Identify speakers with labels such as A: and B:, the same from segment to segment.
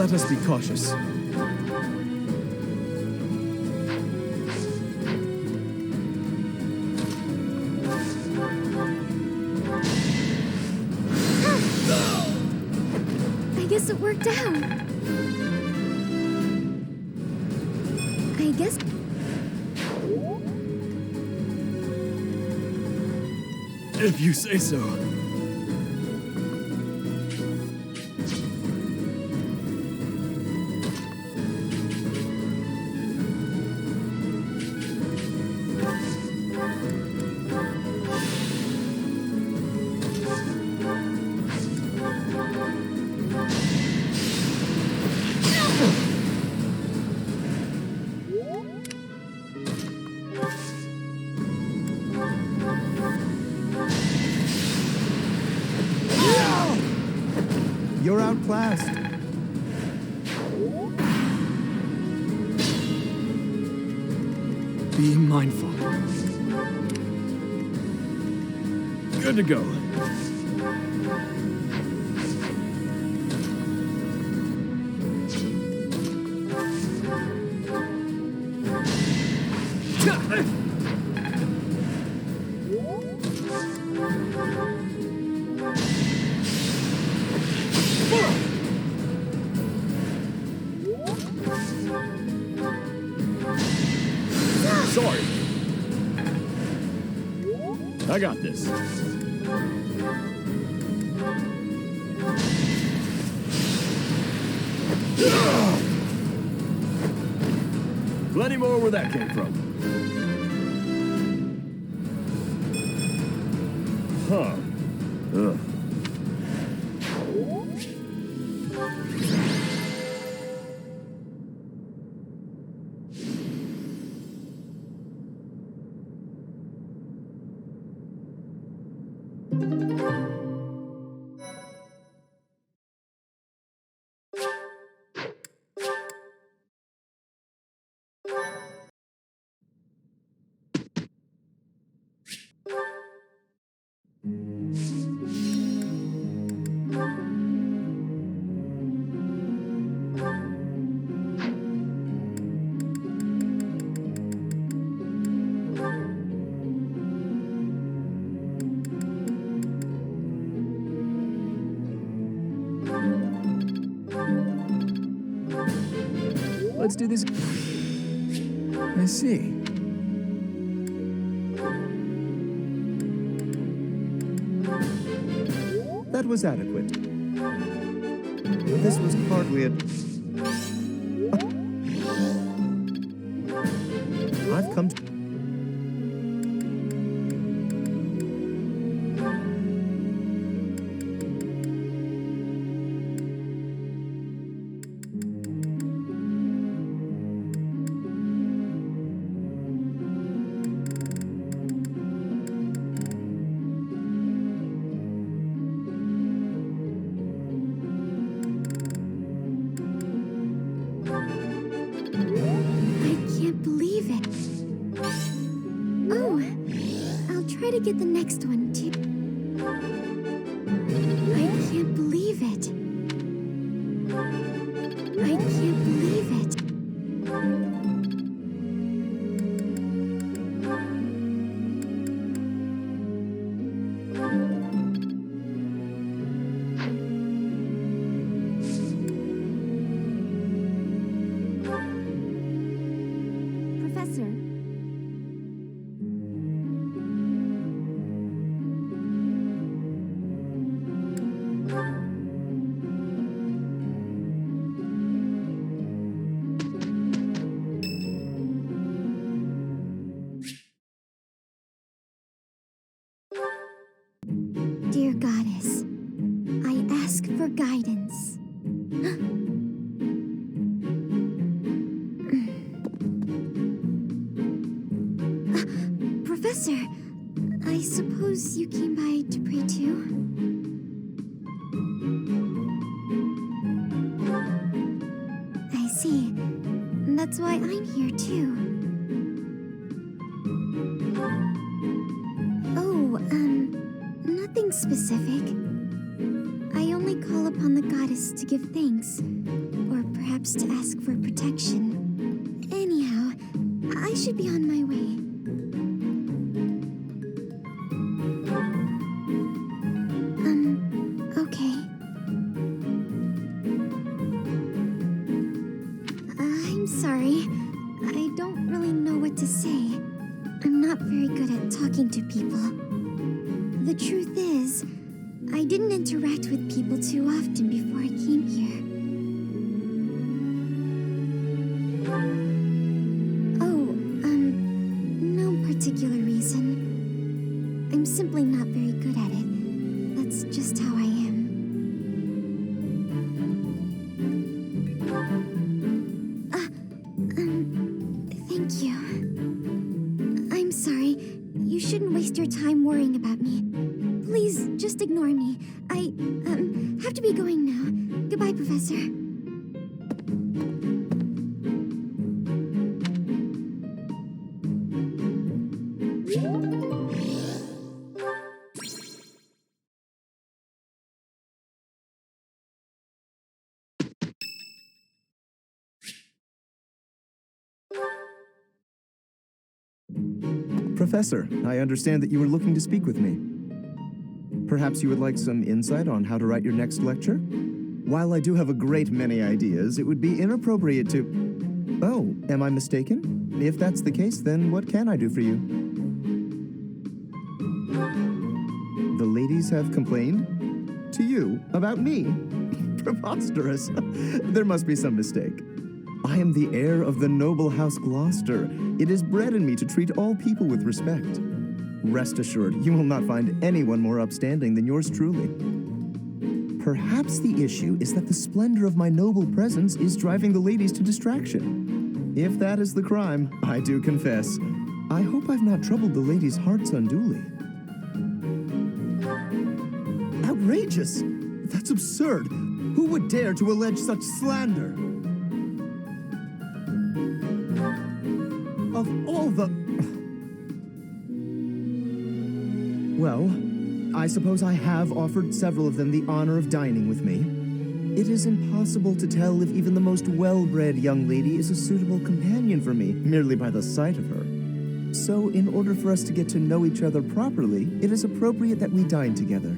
A: Let us be cautious.
B: I guess it worked out. I guess...
A: If you say so.
C: You're outclassed.
A: Being mindful. Good to go. Sorry. I got this. Plenty more where that came from. Huh. Ugh. Let's do this. I see.
C: That was adequate. This was partly it. I've come to...
B: To get the next one, too. I can't believe it. I can't believe it. Professor. Dear Goddess, I ask for guidance. Professor, I suppose you came by to pray too? I see. That's why I'm here too. Oh, nothing specific. I only call upon the goddess to give thanks, or perhaps to ask for protection. Anyhow, I should be on my way. Okay. I'm sorry. I don't really know what to say. I'm not very good at talking to people. The truth is, I didn't interact with people too often before I came here. Oh, no particular reason. I'm simply not very good at it. That's just how I am. Thank you. I'm sorry. You shouldn't waste your time worrying about me. Please, just ignore me. I, have to be going now. Goodbye, Professor.
C: Professor, I understand that you were looking to speak with me. Perhaps you would like some insight on how to write your next lecture? While I do have a great many ideas, it would be inappropriate to... Oh, am I mistaken? If that's the case, then what can I do for you? The ladies have complained? To you? About me? Preposterous. There must be some mistake. I am the heir of the noble house Gloucester. It is bred in me to treat all people with respect. Rest assured, you will not find anyone more upstanding than yours truly. Perhaps the issue is that the splendor of my noble presence is driving the ladies to distraction. If that is the crime, I do confess. I hope I've not troubled the ladies' hearts unduly. Outrageous! That's absurd! Who would dare to allege such slander? Of all the... Well, I suppose I have offered several of them the honor of dining with me. It is impossible to tell if even the most well-bred young lady is a suitable companion for me, merely by the sight of her. So, in order for us to get to know each other properly, it is appropriate that we dine together.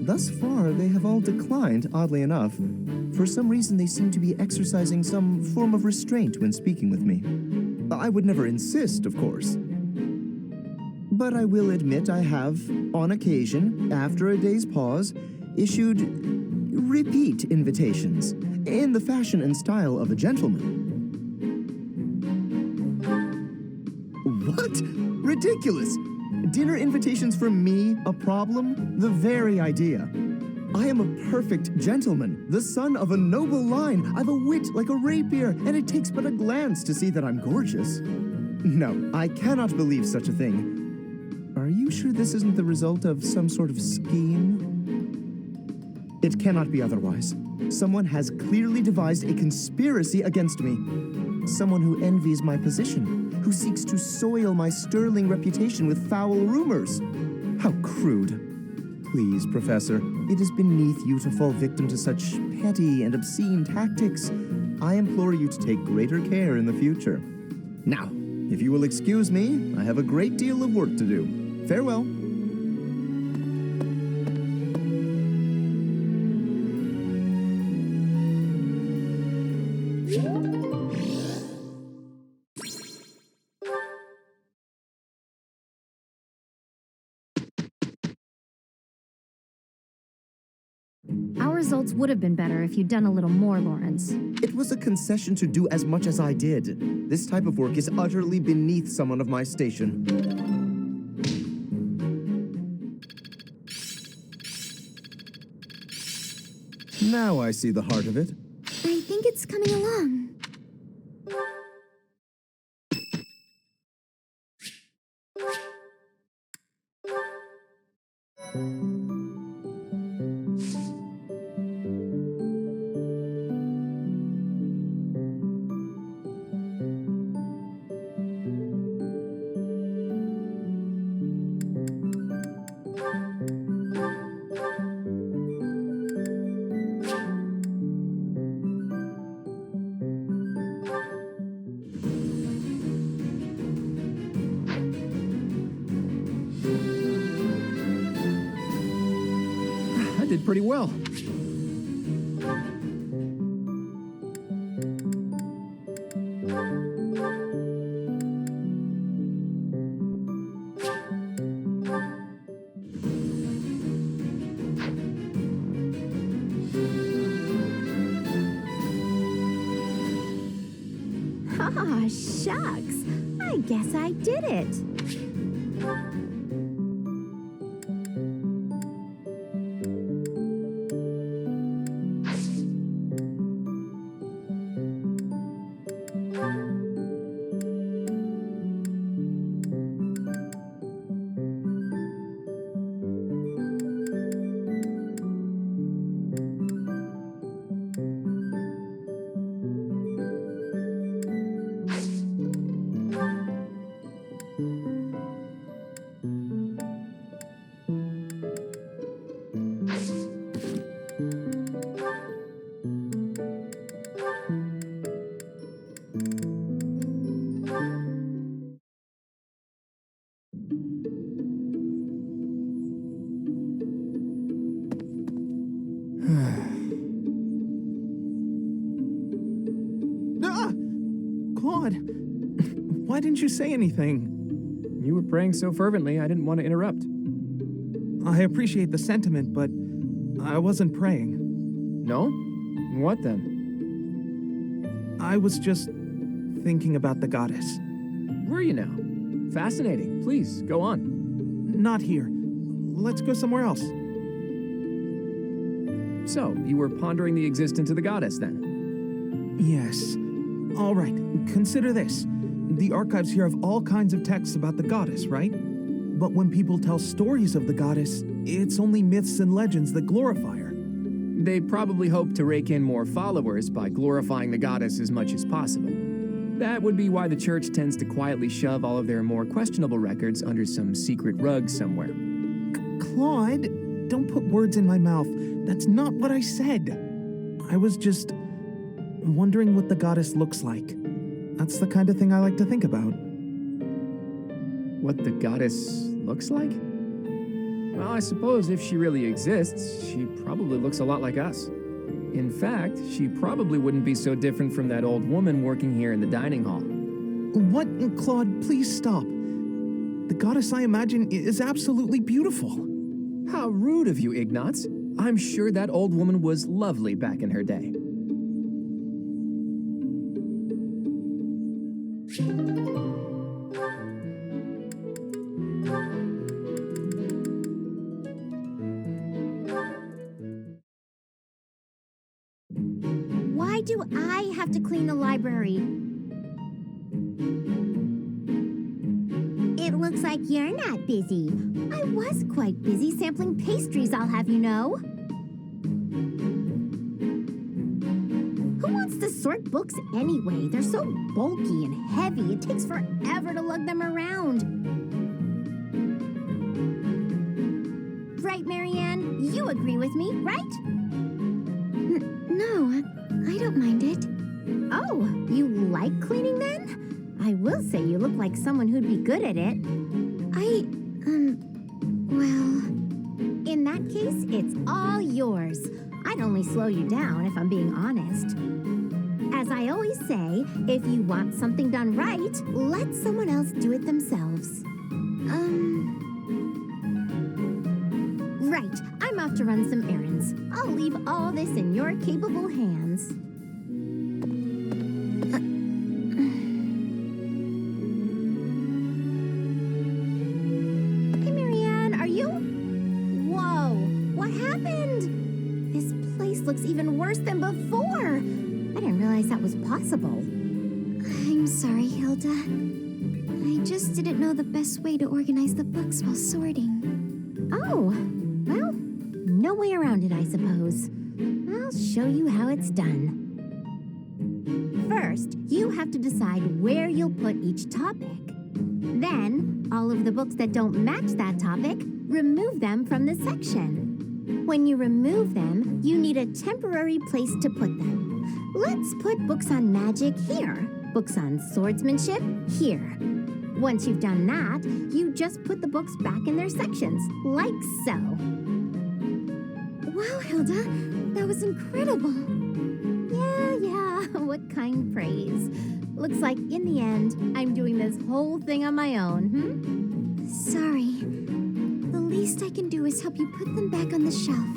C: Thus far, they have all declined, oddly enough. For some reason, they seem to be exercising some form of restraint when speaking with me. I would never insist, of course. But I will admit I have, on occasion, after a day's pause, issued repeat invitations, in the fashion and style of a gentleman. What? Ridiculous! Dinner invitations from me, a problem? The very idea. I am a perfect gentleman, the son of a noble line. I've a wit like a rapier, and it takes but a glance to see that I'm gorgeous. No, I cannot believe such a thing. Are you sure this isn't the result of some sort of scheme? It cannot be otherwise. Someone has clearly devised a conspiracy against me. Someone who envies my position, who seeks to soil my sterling reputation with foul rumors. How crude. Please, Professor, it is beneath you to fall victim to such petty and obscene tactics. I implore you to take greater care in the future. Now, if you will excuse me, I have a great deal of work to do. Farewell.
D: Our results would have been better if you'd done a little more, Lawrence.
C: It was a concession to do as much as I did. This type of work is utterly beneath someone of my station. Now I see the heart of it.
B: I think it's coming along.
A: pretty well.
E: Aw, shucks. I guess I did it.
C: Ah! Claude, why didn't you say anything?
A: You were praying so fervently, I didn't want to interrupt.
C: I appreciate the sentiment, but I wasn't praying.
A: No? What then?
C: I was just thinking about the goddess.
A: Were you now? Fascinating. Please, go on.
C: Not here. Let's go somewhere else.
A: So, you were pondering the existence of the goddess then?
C: Yes. All right, consider this. The archives here have all kinds of texts about the goddess, right? But when people tell stories of the goddess, it's only myths and legends that glorify her.
A: They probably hope to rake in more followers by glorifying the goddess as much as possible. That would be why the church tends to quietly shove all of their more questionable records under some secret rug somewhere.
C: Claude, don't put words in my mouth. That's not what I said. I was just wondering what the goddess looks like. That's the kind of thing I like to think about.
A: What the goddess looks like? Well, I suppose if she really exists, she probably looks a lot like us. In fact, she probably wouldn't be so different from that old woman working here in the dining hall.
C: What? Claude, please stop. The goddess I imagine is absolutely beautiful.
A: How rude of you, Ignatz. I'm sure that old woman was lovely back in her day.
E: Why do I have to clean the library? It looks like you're not busy. I was quite busy sampling pastries, I'll have you know. Who wants to sort books anyway? They're so bulky and heavy, it takes forever to lug them around. Right, Marianne? You agree with me, right?
B: No, I don't mind it.
E: Oh, you like cleaning then? I will say you look like someone who'd be good at it.
B: Well...
E: In that case, it's all yours. I'd only slow you down if I'm being honest. As I always say, if you want something done right, let someone else do it themselves. Right, I'm off to run some errands. I'll leave all this in your capable hands. Hey, Marianne, are you? Whoa, what happened? This place looks even worse than before. I didn't realize that was possible.
B: I'm sorry, Hilda. I just didn't know the best way to organize the books while sorting.
E: Oh, well, no way around it, I suppose. I'll show you how it's done. First, you have to decide where you'll put each topic. Then, all of the books that don't match that topic, remove them from the section. When you remove them, you need a temporary place to put them. Let's put books on magic here, books on swordsmanship here. Once you've done that, you just put the books back in their sections, like so.
B: Well, Hilda. That was incredible.
E: Yeah, what kind praise? Looks like in the end, I'm doing this whole thing on my own,
B: Sorry. The least I can do is help you put them back on the shelf.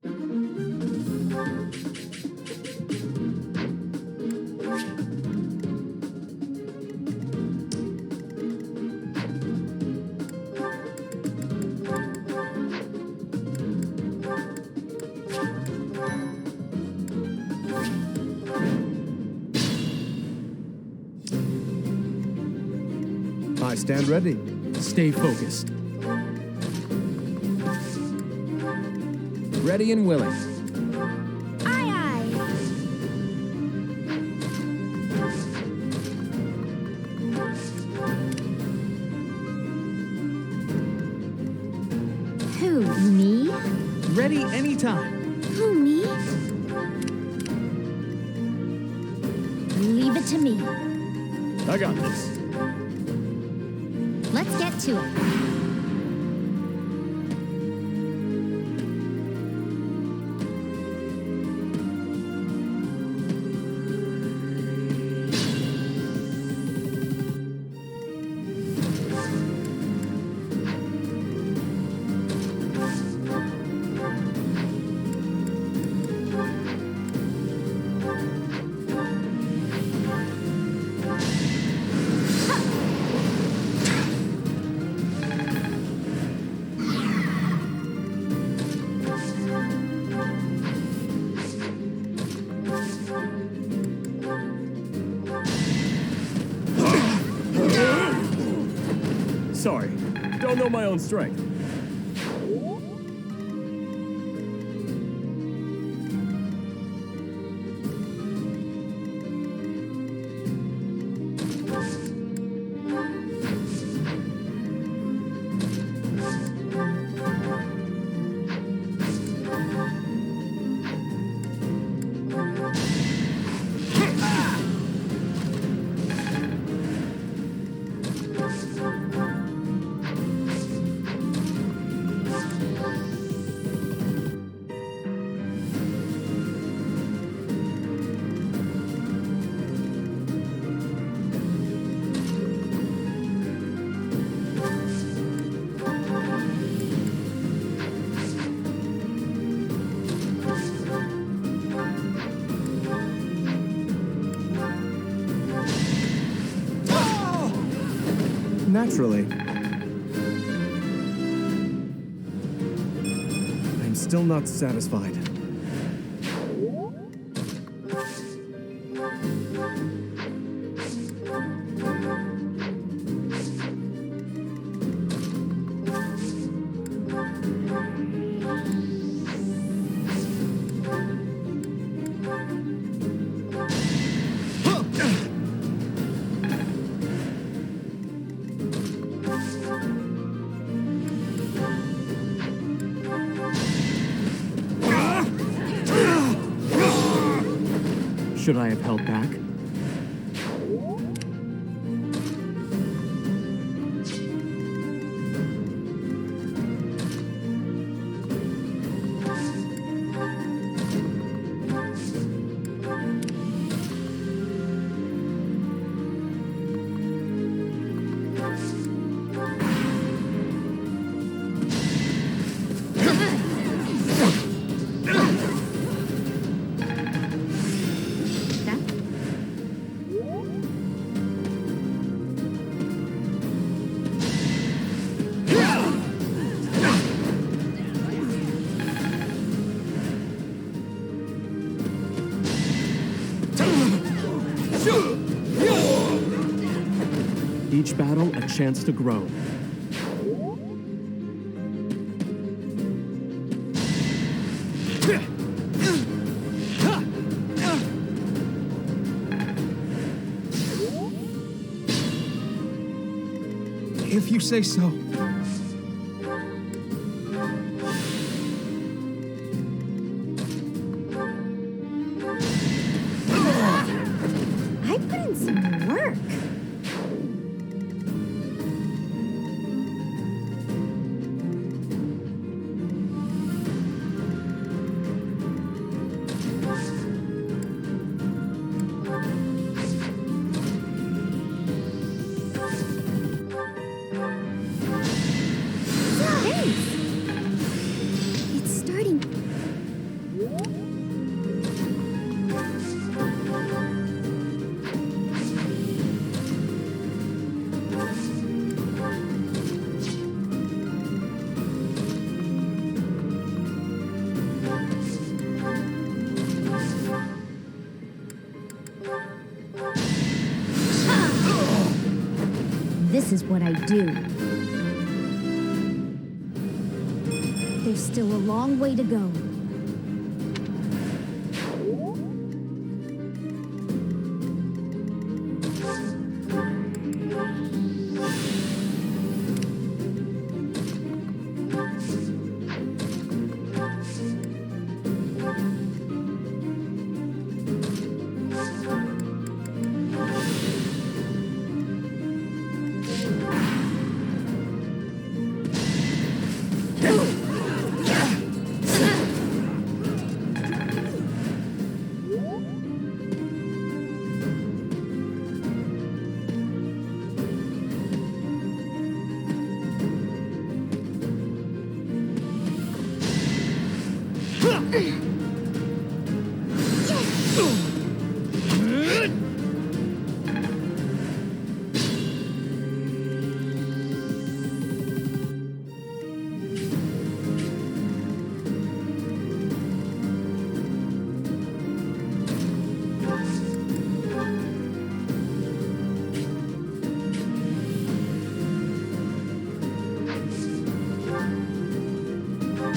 C: I stand ready.
A: Stay focused. Ready and willing.
E: Aye, aye. Who, me?
F: Ready anytime.
B: Who, me?
E: Leave it to me.
A: I got this.
E: Let's get to it.
A: Sorry, don't know my own strength.
C: Naturally. I'm still not satisfied.
F: Should I have held back? Each battle a chance to grow. If you say so.
E: I put in some work.
B: It's starting
D: This is what I do. There's still a long way to go.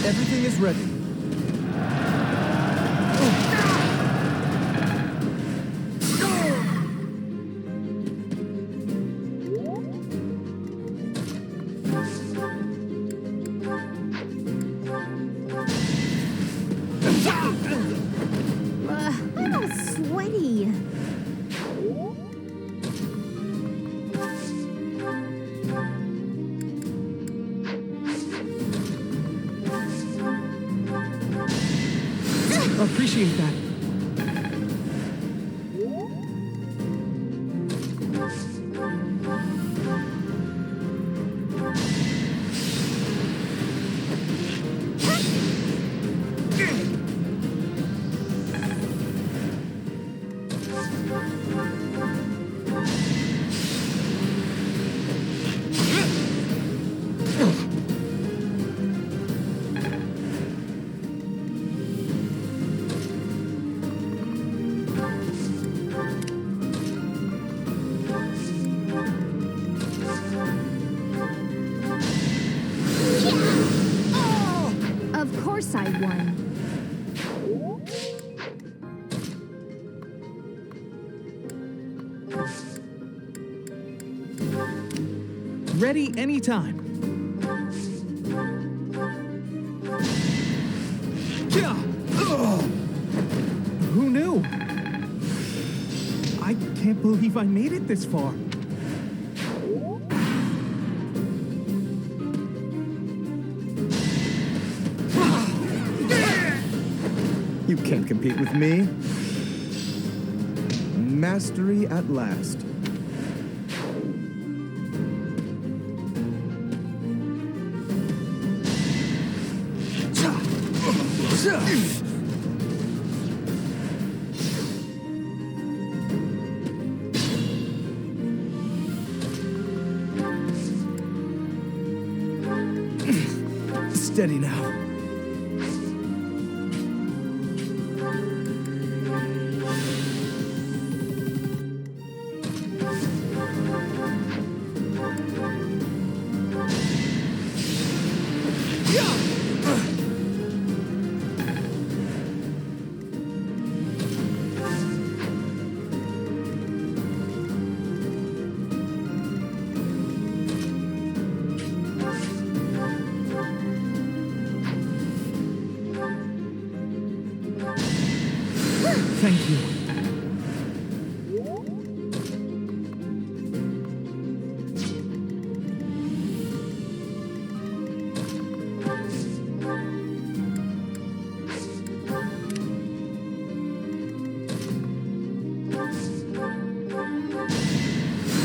C: Everything is ready.
E: I'm all sweaty.
F: Appreciate that.
D: Of course I won.
F: Ready anytime. Who knew? I can't believe I made it this far.
C: You can't compete with me. Mastery at last. Steady now.
F: Thank you.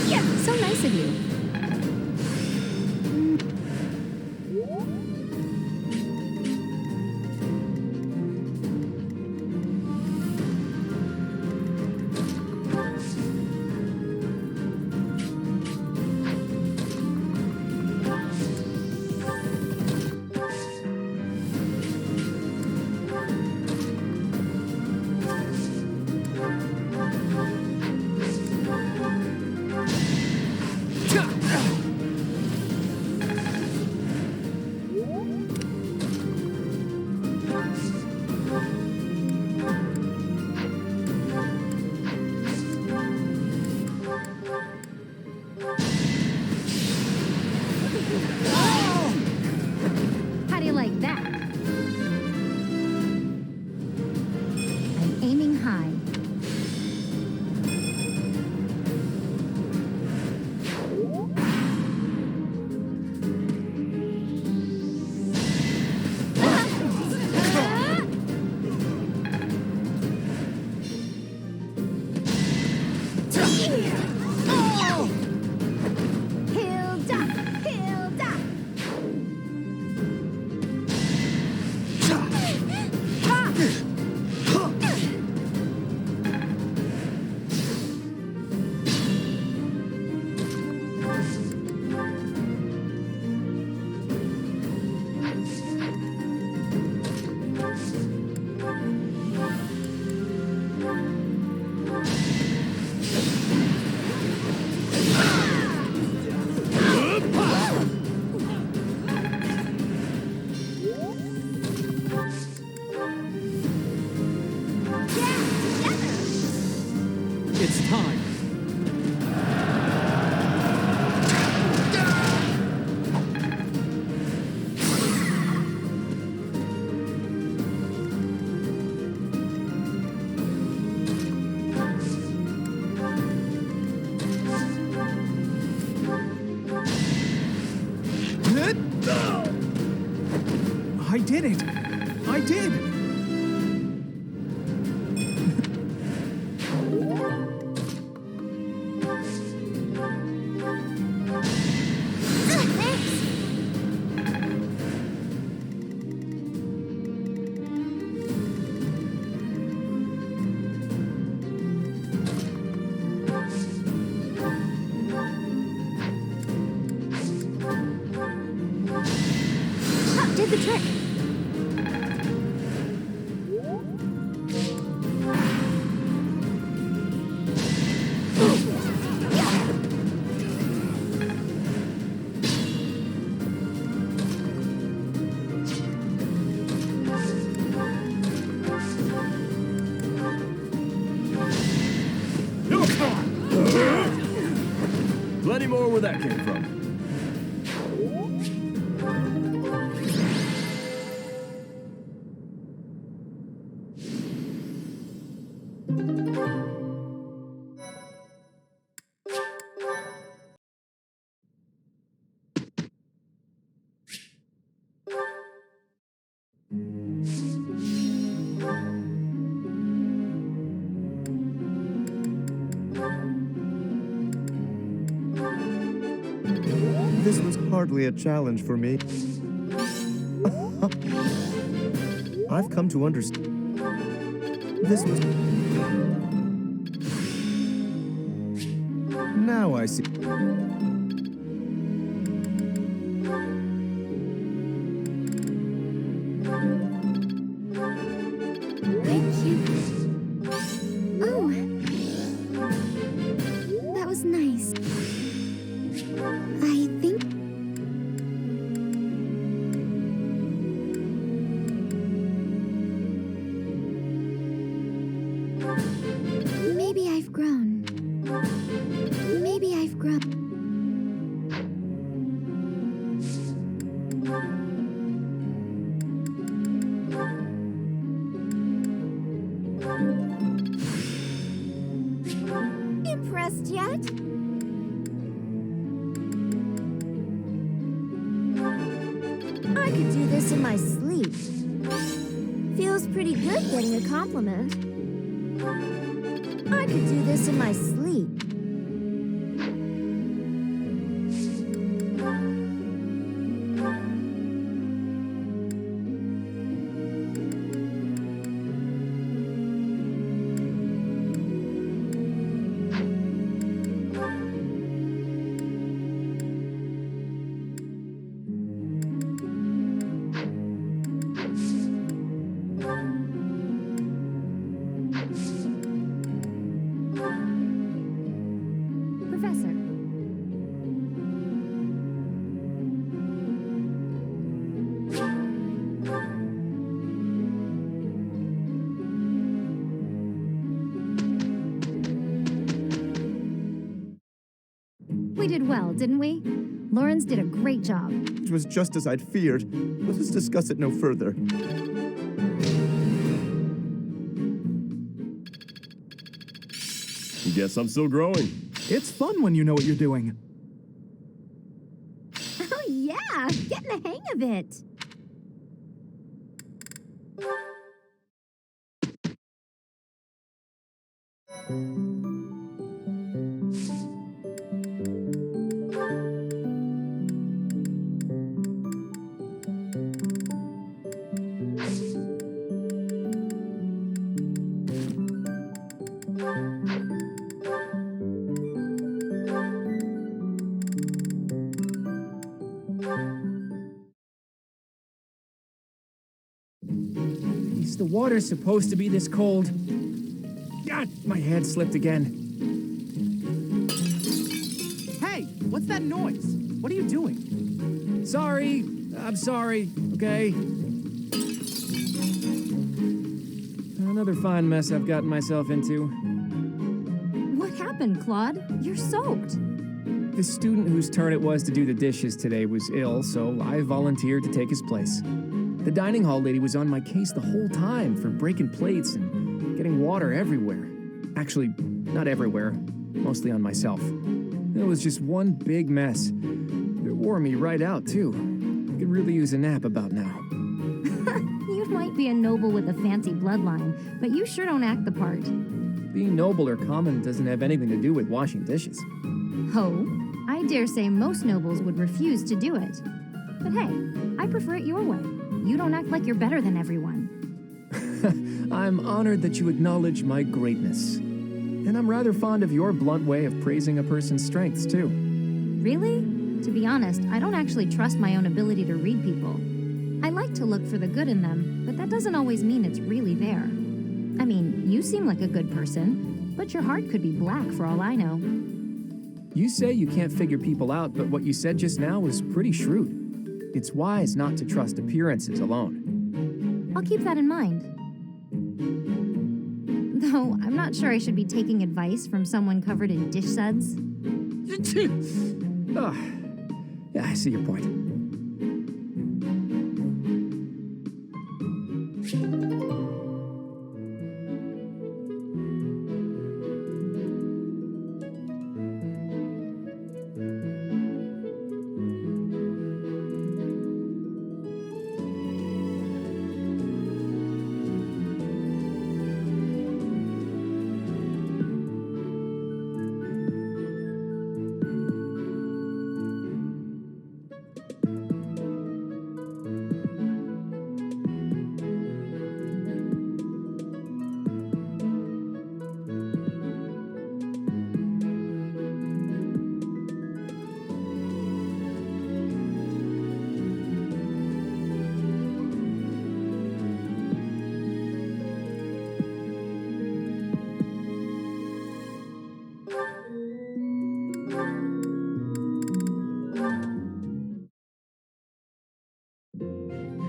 D: Yeah, so nice of you.
F: It's time. I did it! I did!
D: Did the trick.
G: Plenty more where that came from.
C: This was hardly a challenge for me. I've come to understand. This was... Now I see.
B: I can't... Oh! That was nice. I think... Maybe I've grown. Maybe I've grown.
E: Impressed yet? I could do this in my sleep. Feels pretty good getting a compliment. I could do this in my sleep.
D: Professor. We did well, didn't we? Lawrence did a great job.
C: It was just as I'd feared. Let us discuss it no further.
G: Guess I'm still growing.
F: It's fun when you know what you're doing.
E: Oh yeah, getting the hang of it.
A: Is the water supposed to be this cold? God, my head slipped again.
F: Hey, what's that noise? What are you doing?
A: Sorry, I'm sorry, okay? Another fine mess I've gotten myself into.
D: happened, Claude? You're soaked.
A: The student whose turn it was to do the dishes today was ill, so I volunteered to take his place. The dining hall lady was on my case the whole time for breaking plates and getting water everywhere. Actually, not everywhere, mostly on myself. It was just one big mess. It wore me right out, too. I could really use a nap about now.
D: You might be a noble with a fancy bloodline, but you sure don't act the part.
A: Being noble or common doesn't have anything to do with washing dishes.
D: Ho, I dare say most nobles would refuse to do it. But hey, I prefer it your way. You don't act like you're better than everyone.
A: I'm honored that you acknowledge my greatness. And I'm rather fond of your blunt way of praising a person's strengths, too.
D: Really? To be honest, I don't actually trust my own ability to read people. I like to look for the good in them, but that doesn't always mean it's really there. I mean, you seem like a good person, but your heart could be black for all I know.
A: You say you can't figure people out, but what you said just now was pretty shrewd. It's wise not to trust appearances alone.
D: I'll keep that in mind. Though, I'm not sure I should be taking advice from someone covered in dish suds.
A: Oh, yeah, I see your point.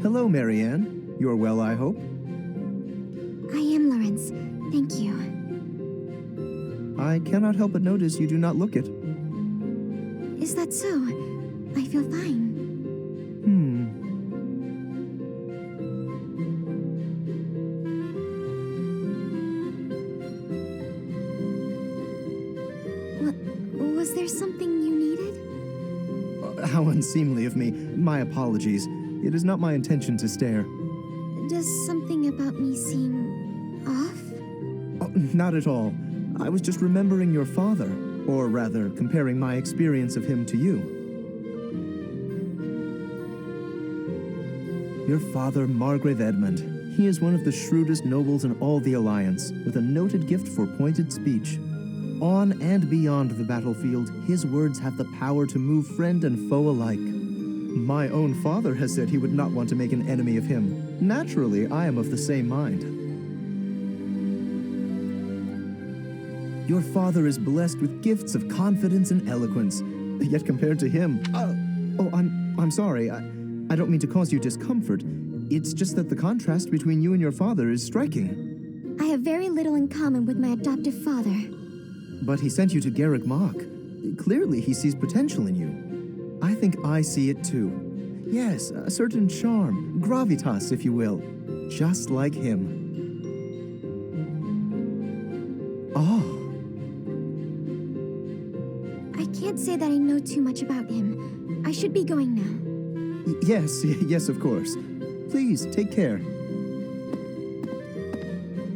C: Hello, Marianne. You're well, I hope?
B: I am, Lawrence. Thank you.
C: I cannot help but notice you do not look it.
B: Is that so? I feel fine. Was there something you needed?
C: How unseemly of me. My apologies. It is not my intention to stare.
B: Does something about me seem off?
C: Oh, not at all. I was just remembering your father, or rather, comparing my experience of him to you. Your father, Margrave Edmund. He is one of the shrewdest nobles in all the Alliance, with a noted gift for pointed speech. On and beyond the battlefield, his words have the power to move friend and foe alike. My own father has said he would not want to make an enemy of him. Naturally, I am of the same mind. Your father is blessed with gifts of confidence and eloquence, yet compared to him... I'm sorry. I don't mean to cause you discomfort. It's just that the contrast between you and your father is striking.
B: I have very little in common with my adoptive father.
C: But he sent you to Garrick Mach. Clearly, he sees potential in you. I think I see it too. Yes, a certain charm, gravitas, if you will. Just like him.
B: I can't say that I know too much about him. I should be going now.
C: Yes, of course. Please, take care.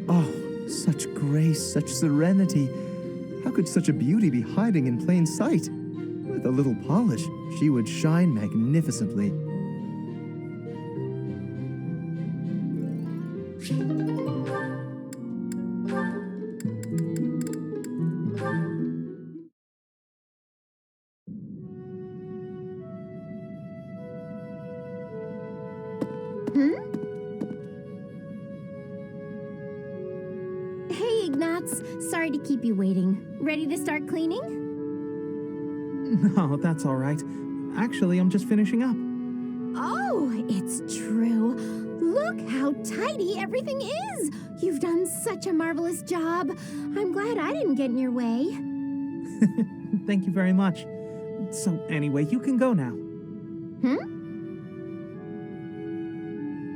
C: Oh, such grace, such serenity. How could such a beauty be hiding in plain sight? With a little polish, she would shine magnificently.
E: Hey, Ignatz. Sorry to keep you waiting. Ready to start cleaning?
F: No, that's all right. Actually, I'm just finishing up.
E: Oh, it's true. Look how tidy everything is. You've done such a marvelous job. I'm glad I didn't get in your way.
F: Thank you very much. So, anyway, you can go now.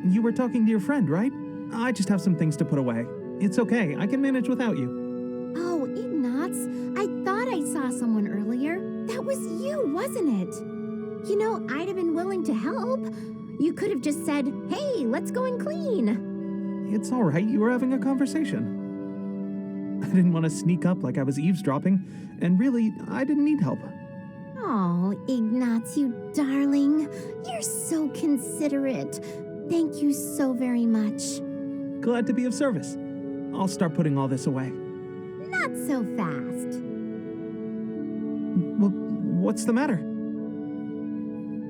F: You were talking to your friend, right? I just have some things to put away. It's okay, I can manage without you.
E: Oh, Ignatz, I thought I saw someone earlier. That was you, wasn't it? You know, I'd have been willing to help. You could have just said, hey, let's go and clean.
F: It's all right, you were having a conversation. I didn't want to sneak up like I was eavesdropping, and really, I didn't need help.
E: Oh, Ignatz, you darling. You're so considerate. Thank you so very much.
F: Glad to be of service. I'll start putting all this away.
E: Not so fast.
F: Well, what's the matter?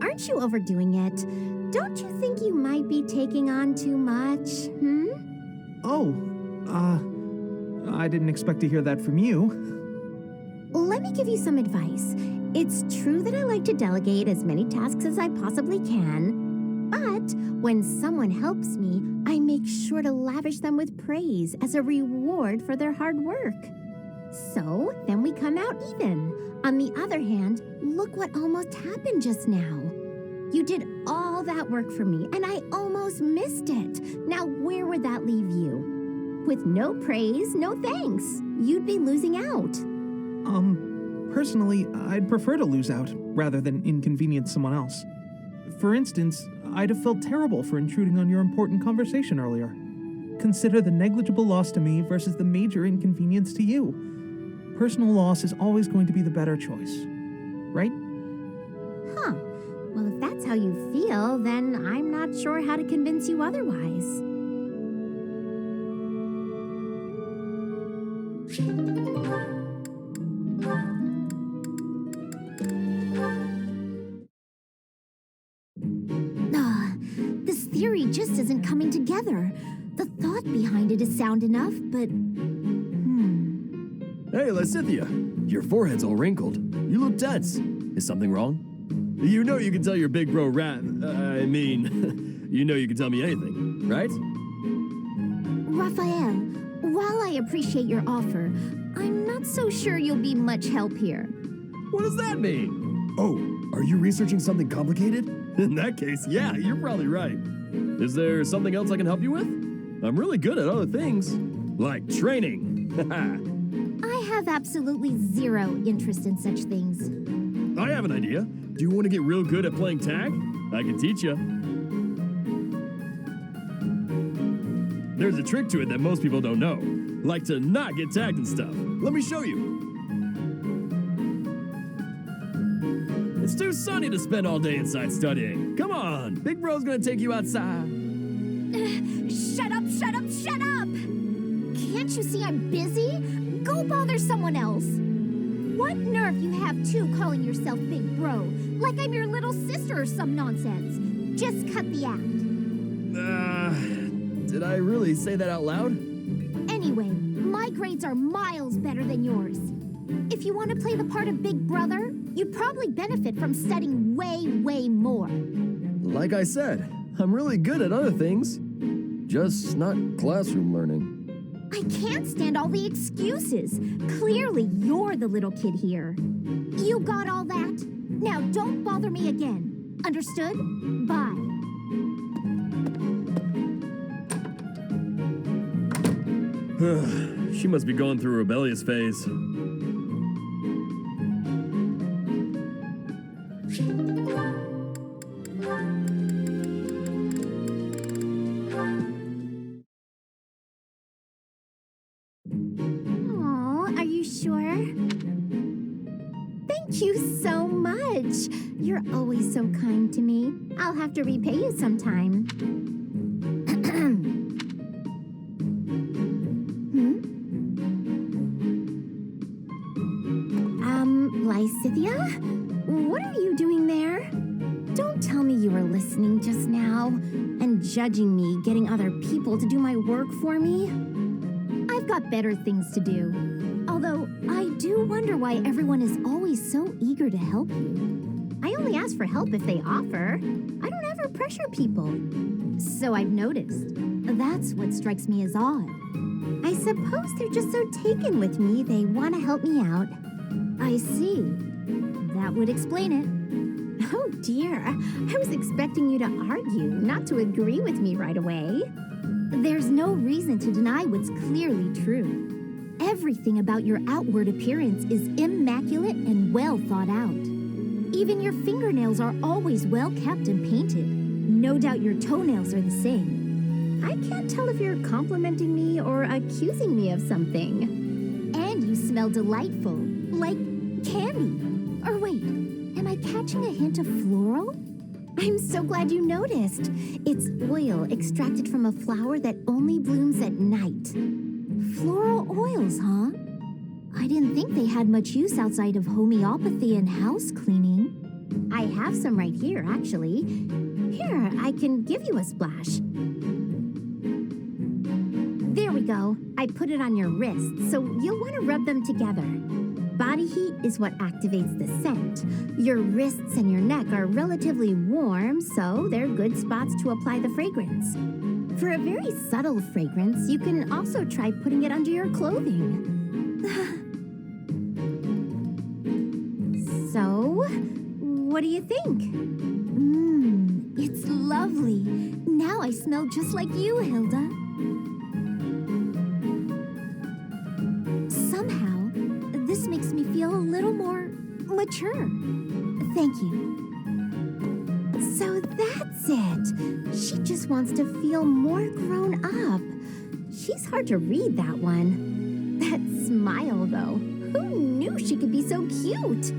E: Aren't you overdoing it? Don't you think you might be taking on too much,
F: Oh, I didn't expect to hear that from you.
E: Let me give you some advice. It's true that I like to delegate as many tasks as I possibly can, but when someone helps me, I make sure to lavish them with praise as a reward for their hard work. So, then we come out even. On the other hand, look what almost happened just now. You did all that work for me, and I almost missed it. Now, where would that leave you? With no praise, no thanks. You'd be losing out.
F: Personally, I'd prefer to lose out rather than inconvenience someone else. For instance, I'd have felt terrible for intruding on your important conversation earlier. Consider the negligible loss to me versus the major inconvenience to you. Personal loss is always going to be the better choice, right?
E: Huh. Well, if that's how you feel, then I'm not sure how to convince you otherwise. This theory just isn't coming together. The thought behind it is sound enough, but...
G: Hey, Lysithia, your forehead's all wrinkled. You look tense. Is something wrong? You know you can tell your big bro you know you can tell me anything, right?
E: Raphael, while I appreciate your offer, I'm not so sure you'll be much help here.
G: What does that mean? Oh, are you researching something complicated? In that case, yeah, you're probably right. Is there something else I can help you with? I'm really good at other things, like training.
E: I have absolutely zero interest in such things.
G: I have an idea. Do you want to get real good at playing tag? I can teach you. There's a trick to it that most people don't know, like to not get tagged and stuff. Let me show you. It's too sunny to spend all day inside studying. Come on, Big Bro's gonna take you outside.
E: Shut up, shut up, shut up! Can't you see I'm busy? Go bother someone else. What nerve you have, too, calling yourself Big Bro, like I'm your little sister or some nonsense. Just cut the act.
G: Did I really say that out loud?
E: Anyway, my grades are miles better than yours. If you want to play the part of Big Brother, you'd probably benefit from studying way, way more.
G: Like I said, I'm really good at other things. Just not classroom learning.
E: I can't stand all the excuses. Clearly, you're the little kid here. You got all that? Now don't bother me again. Understood? Bye.
G: She must be going through a rebellious phase.
E: Aw, are you sure? Thank you so much. You're always so kind to me. I'll have to repay you sometime. Lysithia? What are you doing there? Don't tell me you were listening just now and judging me getting other people to do my work for me. I've got better things to do. Although, I do wonder why everyone is always so eager to help you. I only ask for help if they offer. I don't ever pressure people. So I've noticed. That's what strikes me as odd. I suppose they're just so taken with me they want to help me out. I see. That would explain it. Oh dear, I was expecting you to argue, not to agree with me right away. There's no reason to deny what's clearly true. Everything about your outward appearance is immaculate and well thought out. Even your fingernails are always well kept and painted. No doubt your toenails are the same. I can't tell if you're complimenting me or accusing me of something. And you smell delightful, like candy. Or wait, am I catching a hint of floral? I'm so glad you noticed. It's oil extracted from a flower that only blooms at night. Floral oils, huh? I didn't think they had much use outside of homeopathy and house cleaning. I have some right here, actually. Here, I can give you a splash. There we go. I put it on your wrist, so you'll want to rub them together. Body heat is what activates the scent. Your wrists and your neck are relatively warm, so they're good spots to apply the fragrance. For a very subtle fragrance, you can also try putting it under your clothing. So, what do you think? It's lovely. Now I smell just like you, Hilda. Somehow, this makes me feel a little more mature. Thank you. So that's it. She just wants to feel more grown up. She's hard to read, that one. That smile, though. Who knew she could be so cute?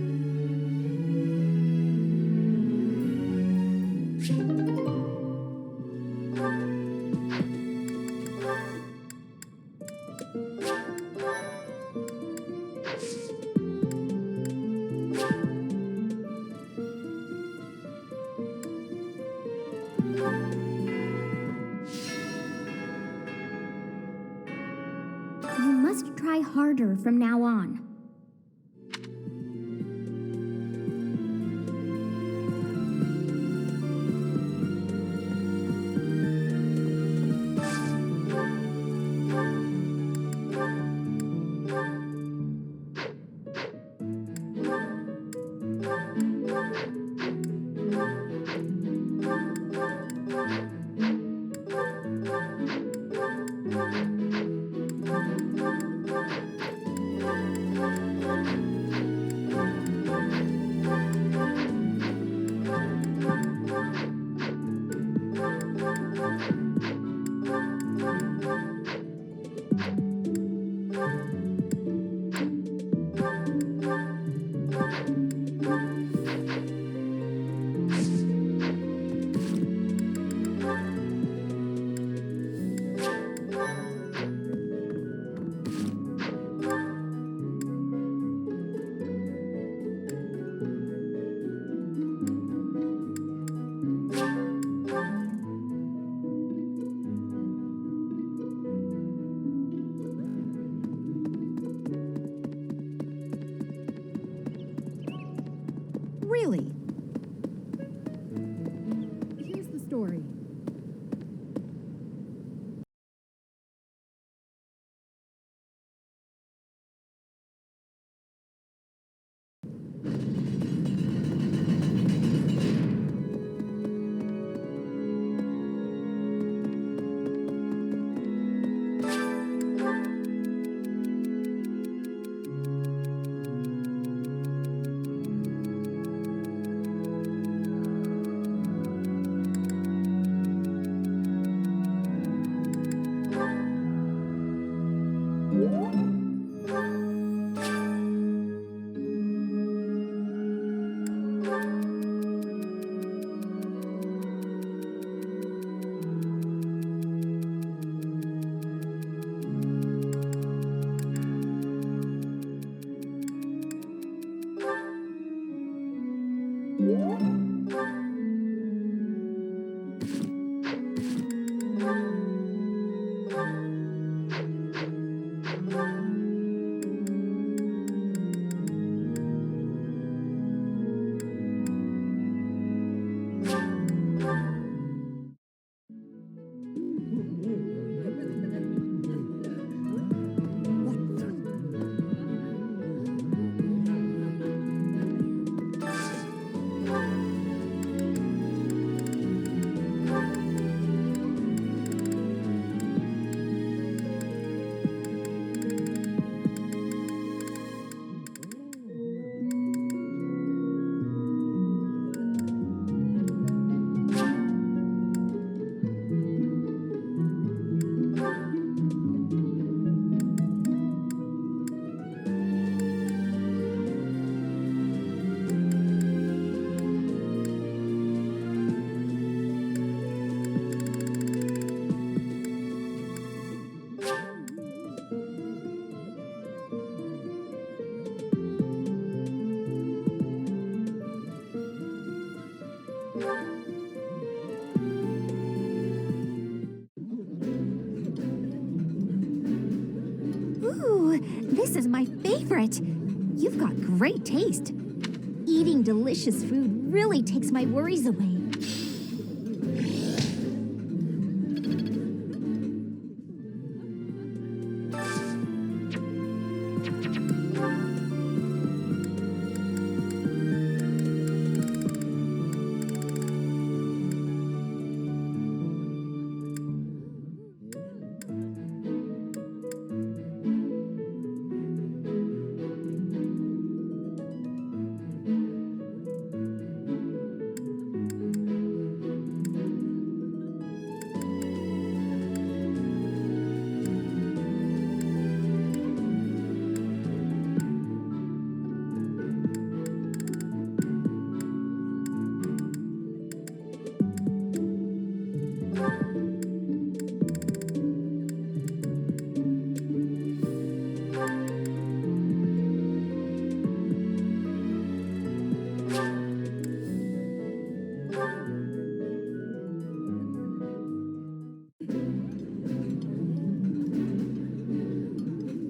B: You must try harder from now on.
D: Really? Here's the story.
E: Ooh, this is my favorite. You've got great taste. Eating delicious food really takes my worries away.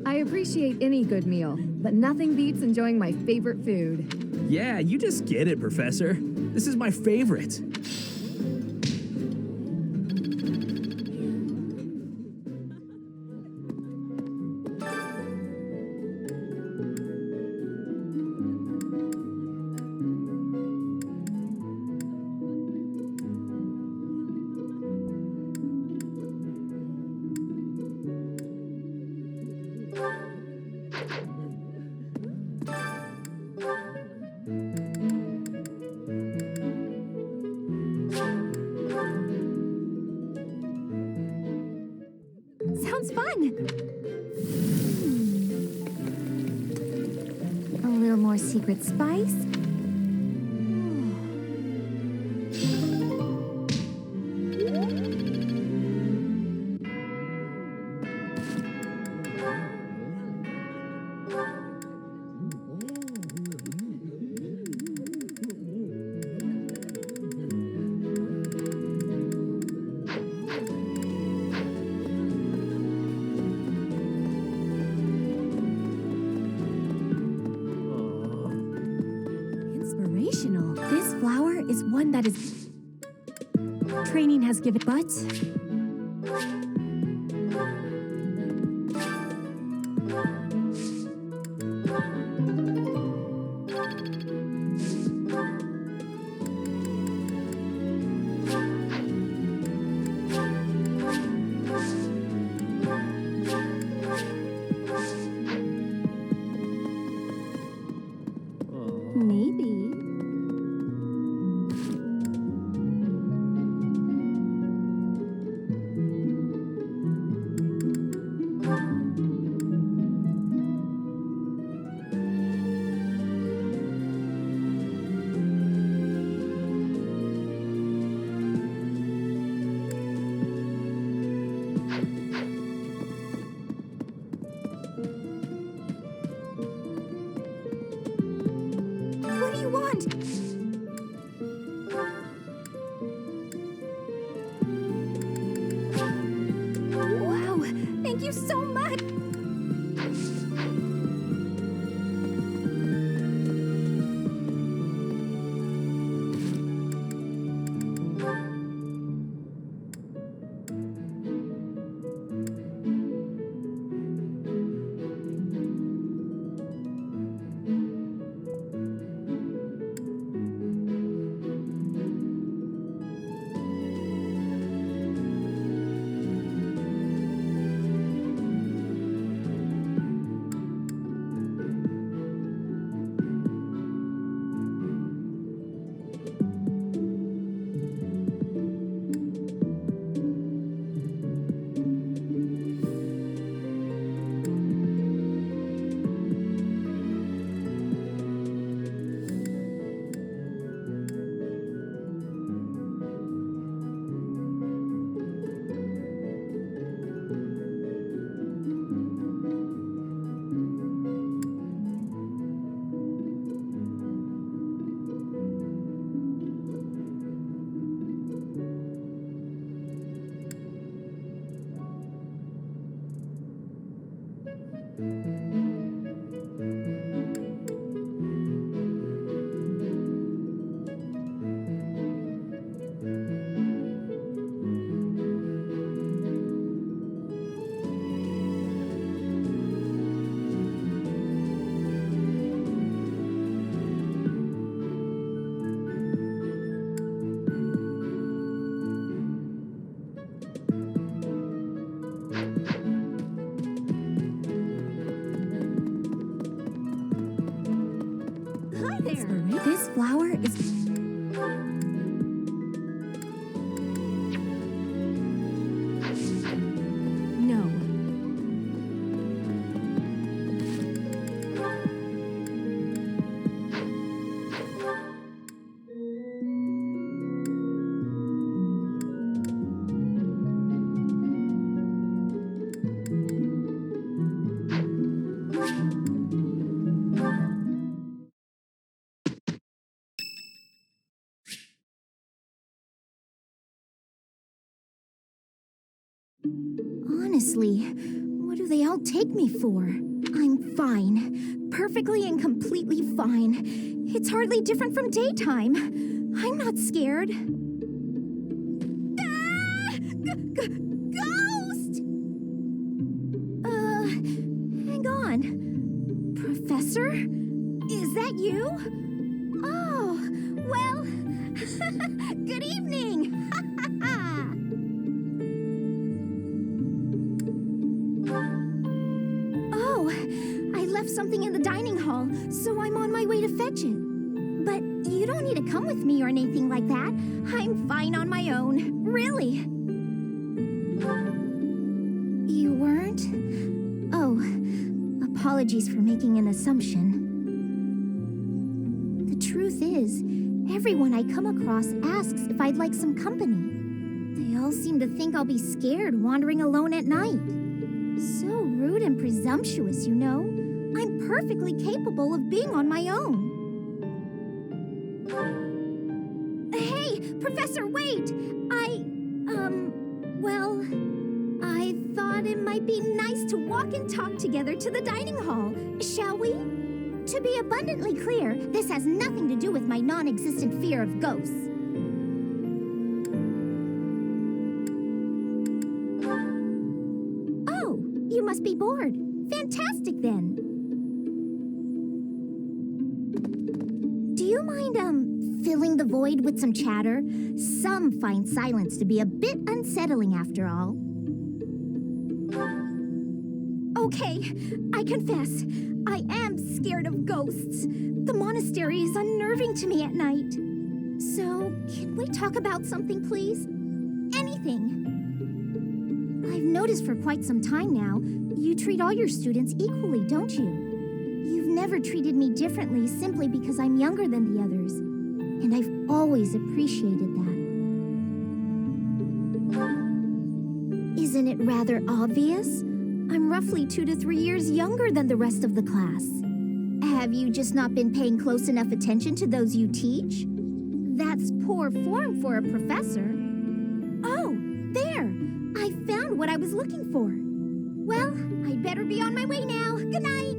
H: I appreciate any good meal, but nothing beats enjoying my favorite food.
I: Yeah, you just get it, Professor. This is my favorite.
E: Sounds fun. A little more secret spice.
B: Inspirational. This flower is one that is... Training has given... But...
E: Maybe.
B: What do you want?
E: Wow, thank you so much.
B: This flower is...
H: No.
E: Honestly, what do they all take me for? I'm fine. Perfectly and completely fine. It's hardly different from daytime. I'm not scared. Ah! Ghost! Hang on. Professor? Is that you? Oh, well, good evening. Oh, I left something in the dining hall, so I'm on my way to fetch it. But you don't need to come with me or anything like that. I'm fine on my own. Really. You weren't? Oh, apologies for making an assumption. The truth is, everyone I come across asks if I'd like some company. They all seem to think I'll be scared wandering alone at night. So rude and presumptuous, you know. I'm perfectly capable of being on my own. Hey, Professor, wait! Well, I thought it might be nice to walk and talk together to the dining hall. Shall we? To be abundantly clear, this has nothing to do with my non-existent fear of ghosts. Oh, you must be bored. Fantastic, then. Do you mind, filling the void with some chatter? Some find silence to be a bit unsettling after all. Okay, I confess, I am scared of ghosts. The monastery is unnerving to me at night. So, can we talk about something, please? Anything. I've noticed for quite some time now, you treat all your students equally, don't you? You've never treated me differently simply because I'm younger than the others. And I've always appreciated that. Isn't it rather obvious? I'm roughly 2 to 3 years younger than the rest of the class. Have you just not been paying close enough attention to those you teach? That's poor form for a professor. Oh, there! I found what I was looking for. Well, I'd better be on my way now. Good night!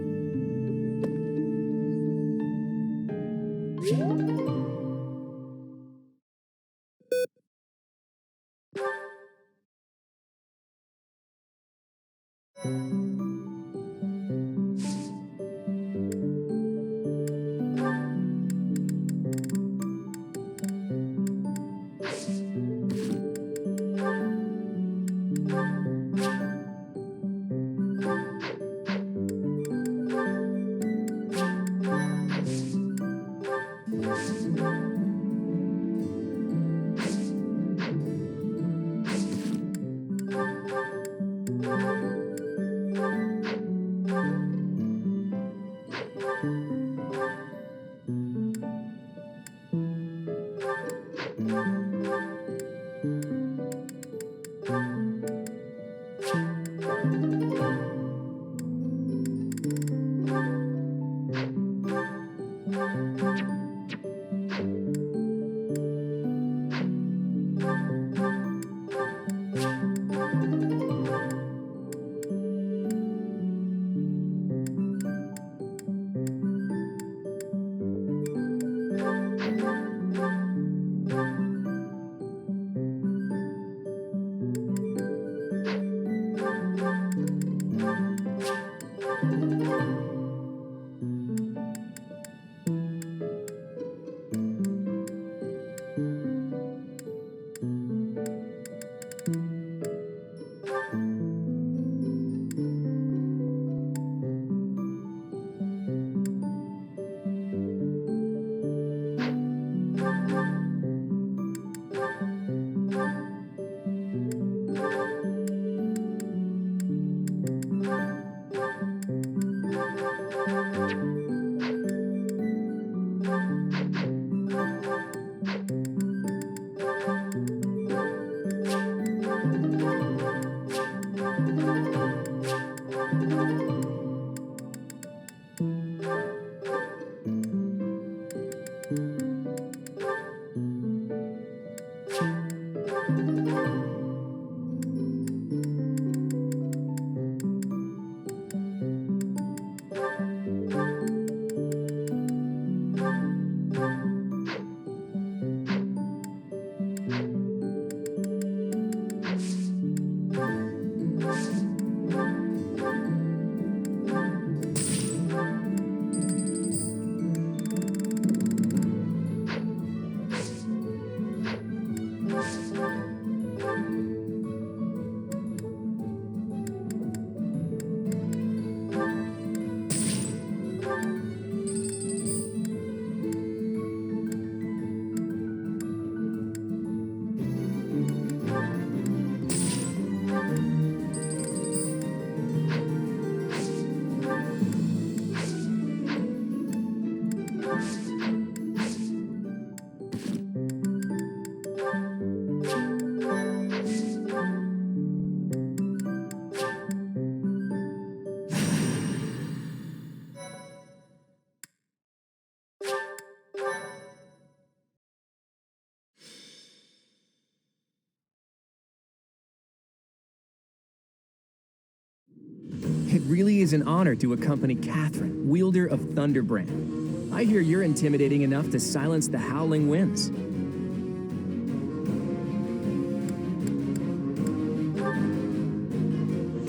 A: It really is an honor to accompany Catherine, wielder of Thunderbrand. I hear you're intimidating enough to silence the howling winds.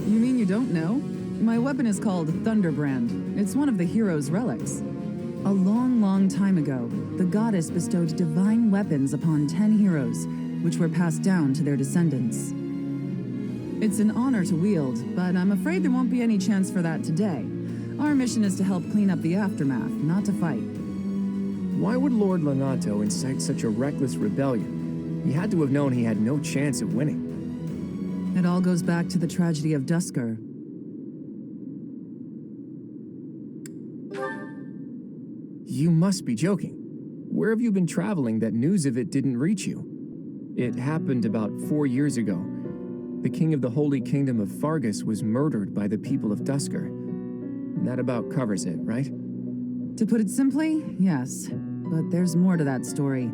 J: You mean you don't know? My weapon is called Thunderbrand. It's one of the hero's relics. A long, long time ago, the goddess bestowed divine weapons upon 10 heroes, which were passed down to their descendants. It's an honor to wield, but I'm afraid there won't be any chance for that today. Our mission is to help clean up the aftermath, not to fight.
A: Why would Lord Lonato incite such a reckless rebellion? He had to have known he had no chance of winning.
J: It all goes back to the tragedy of Dusker.
A: You must be joking. Where have you been traveling that news of it didn't reach you? It happened about 4 years ago. The king of the Holy Kingdom of Fargus was murdered by the people of Dusker. And that about covers it, right?
J: To put it simply, yes. But there's more to that story.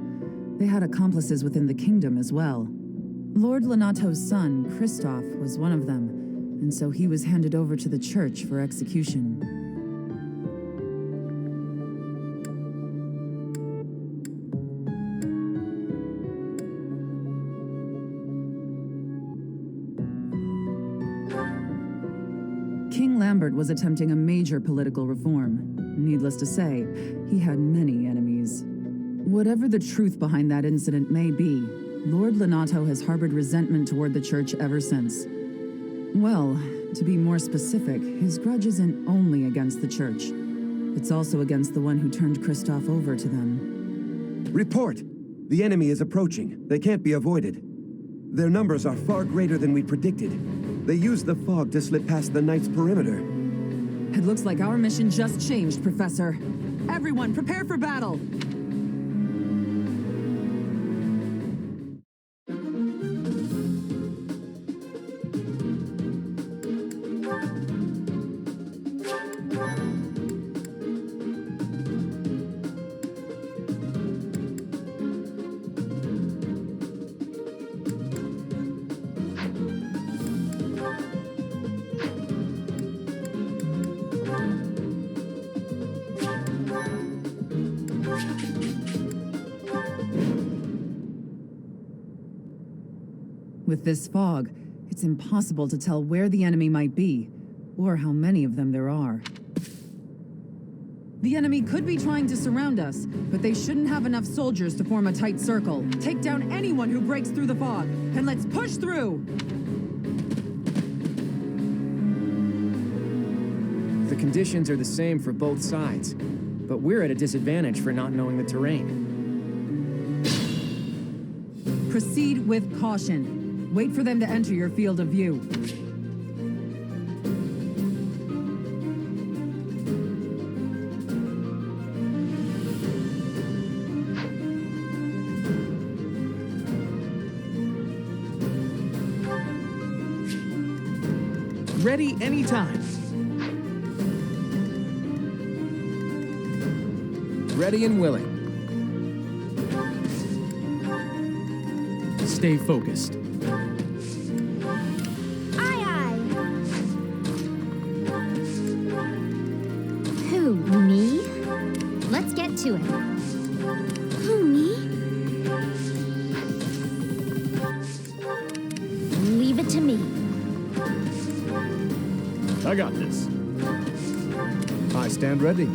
J: They had accomplices within the kingdom as well. Lord Lonato's son, Kristoff, was one of them, and so he was handed over to the church for execution. King Lambert was attempting a major political reform. Needless to say, he had many enemies. Whatever the truth behind that incident may be, Lord Lonato has harbored resentment toward the church ever since. Well, to be more specific, his grudge isn't only against the church. It's also against the one who turned Kristoff over to them.
K: Report! The enemy is approaching. They can't be avoided. Their numbers are far greater than we predicted. They used the fog to slip past the Knight's perimeter.
J: It looks like our mission just changed, Professor. Everyone, prepare for battle! With this fog, it's impossible to tell where the enemy might be, or how many of them there are. The enemy could be trying to surround us, but they shouldn't have enough soldiers to form a tight circle. Take down anyone who breaks through the fog, and let's push through!
A: The conditions are the same for both sides, but we're at a disadvantage for not knowing the terrain.
J: Proceed with caution. Wait for them to enter your field of view.
I: Ready anytime.
A: Ready and willing.
I: Stay focused.
E: Me? Let's get to it.
B: Who, me?
E: Leave it to me.
G: I got this.
C: I stand ready.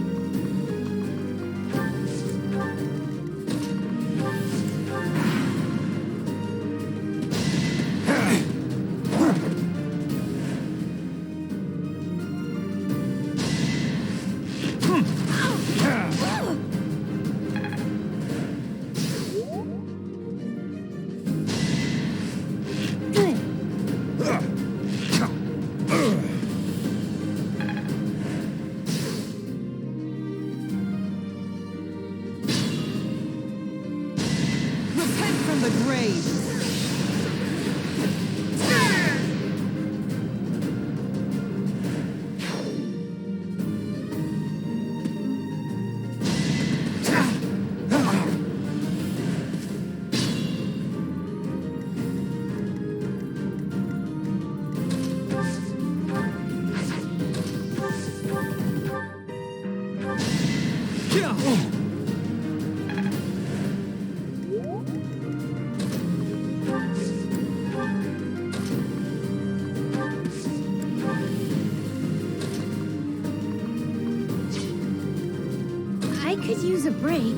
B: I could use a break.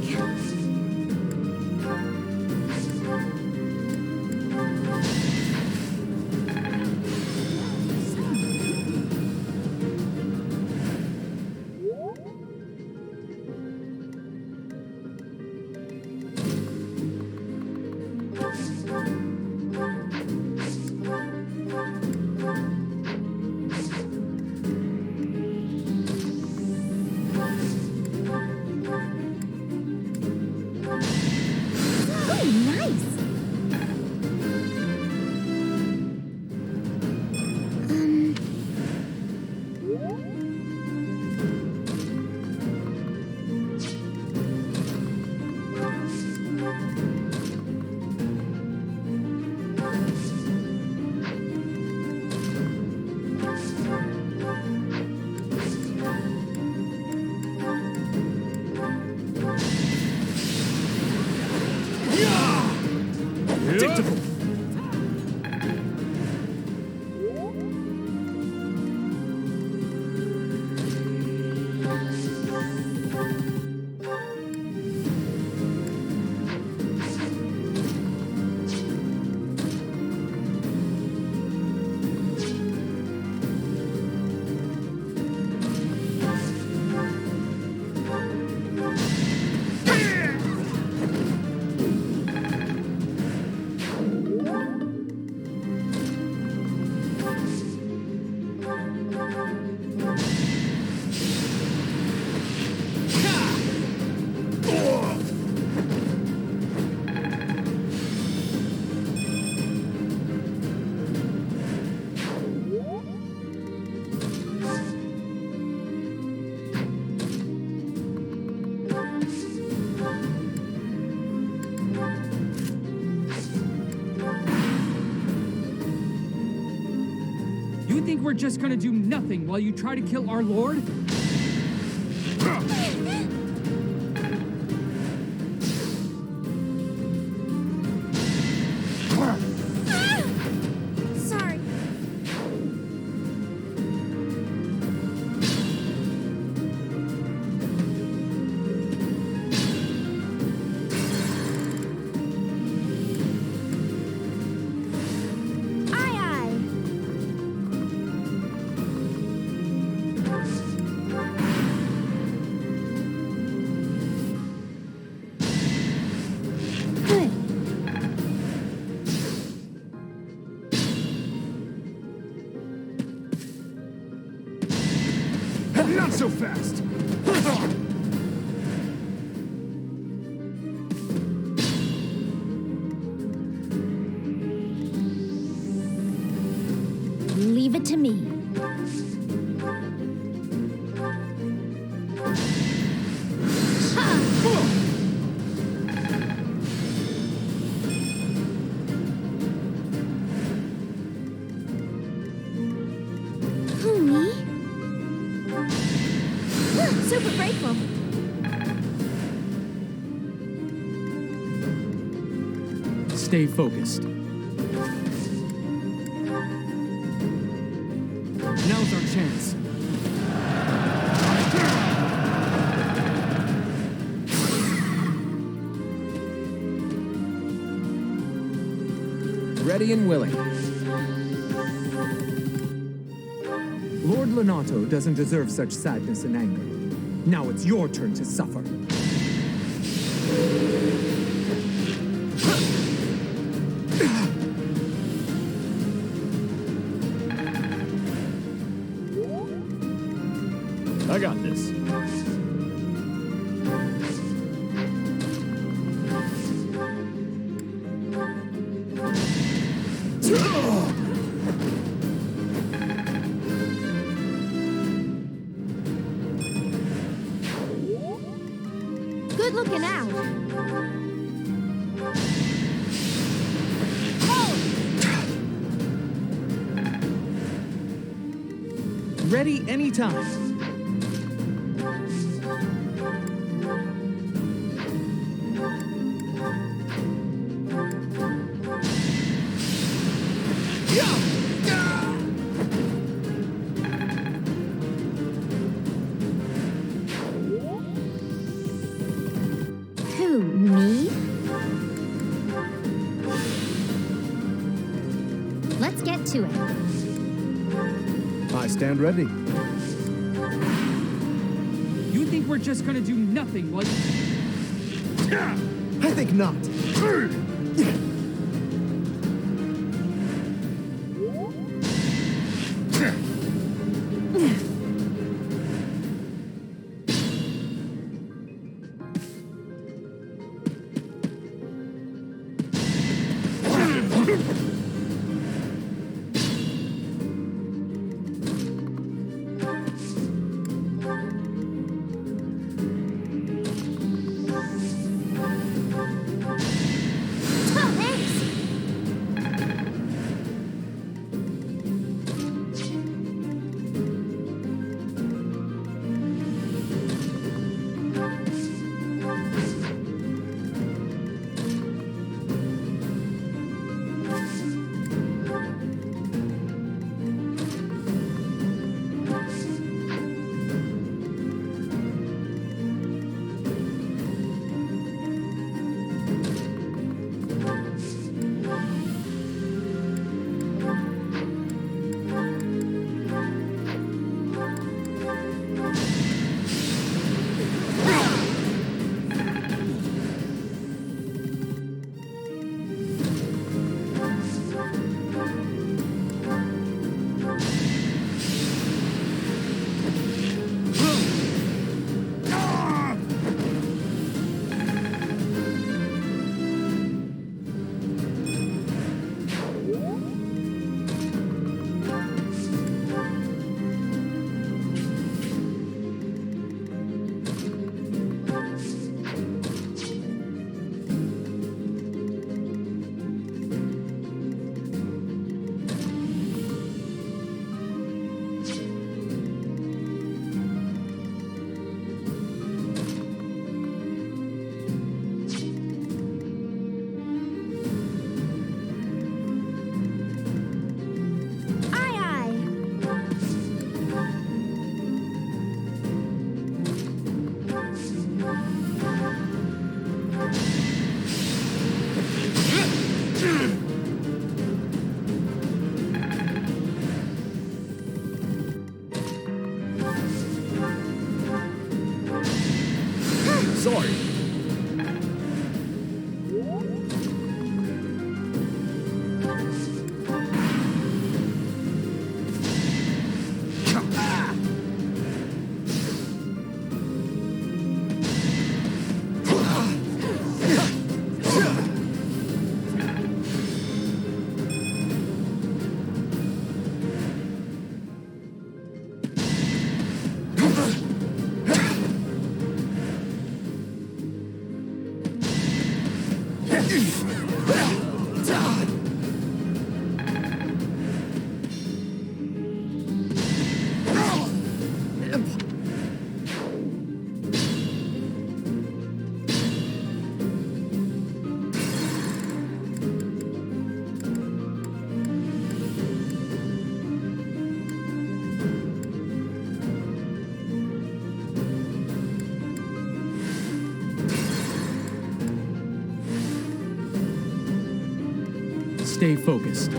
L: You think we're just gonna do nothing while you try to kill our lord?
B: Sorry. Aye, aye. Good.
G: Not so fast!
B: Leave it to me. Who, me? Super grateful.
L: Stay focused. Now's our chance.
A: Ready and willing.
M: Lord Lenato doesn't deserve such sadness and anger. Now it's your turn to suffer.
G: I got this.
B: Good looking out.
F: Ready anytime.
E: Who, me? Let's get to it.
C: I stand ready.
L: You think we're just gonna do nothing while you...
C: I think not.
G: Sorry.
I: Stay focused.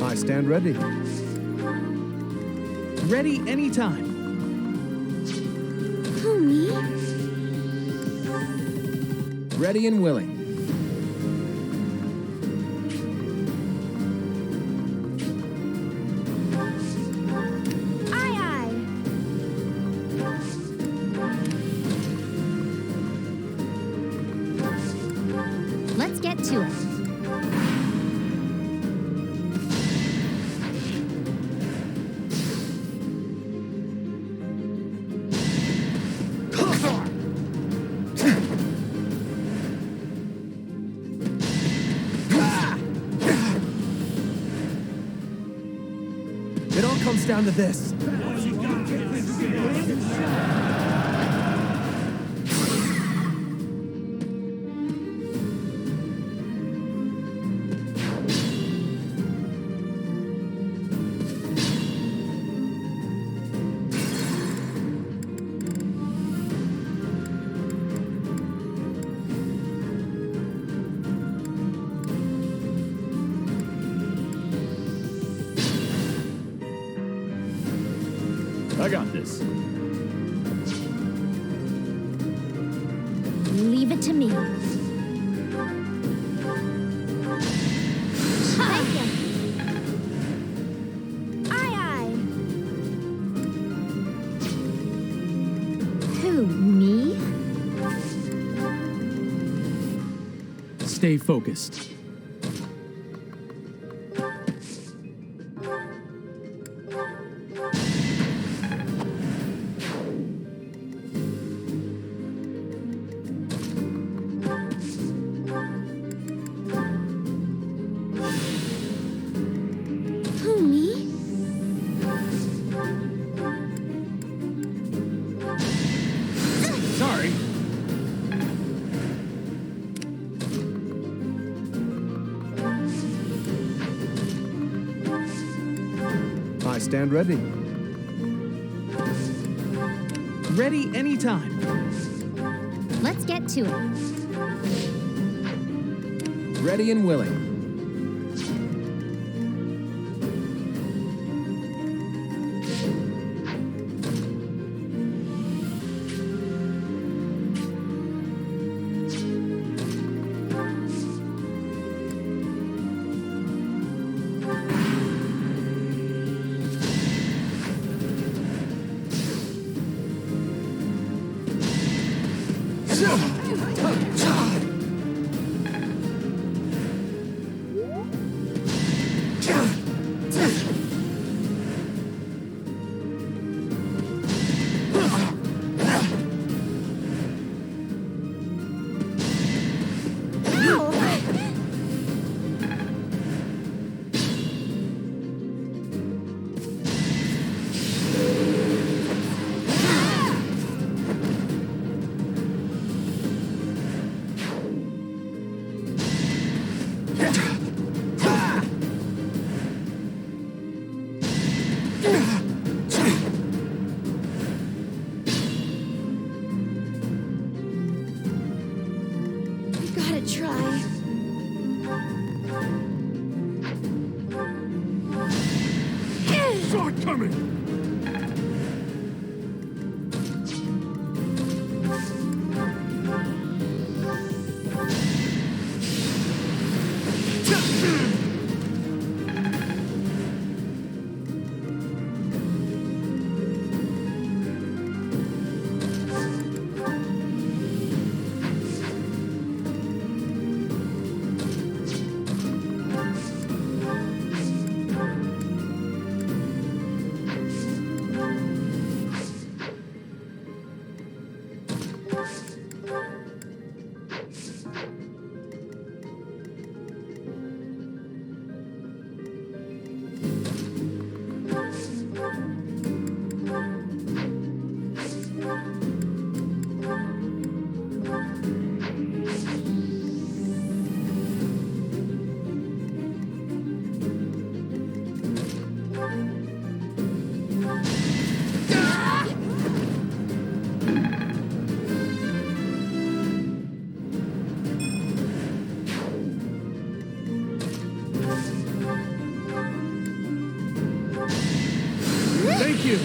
C: I stand ready.
F: Ready anytime.
B: Who, me?
A: Ready and willing.
E: Aye, aye. Let's get to it.
C: It all comes down to this.
G: I got this.
E: Leave it to me. Thank you. Aye, aye. Who, me?
L: Stay focused.
B: Who, me?
L: Sorry.
C: I stand ready.
F: Ready anytime.
E: Let's get to it.
A: Ready and willing.
B: We gotta try.
G: Shortcoming!
L: Thank you.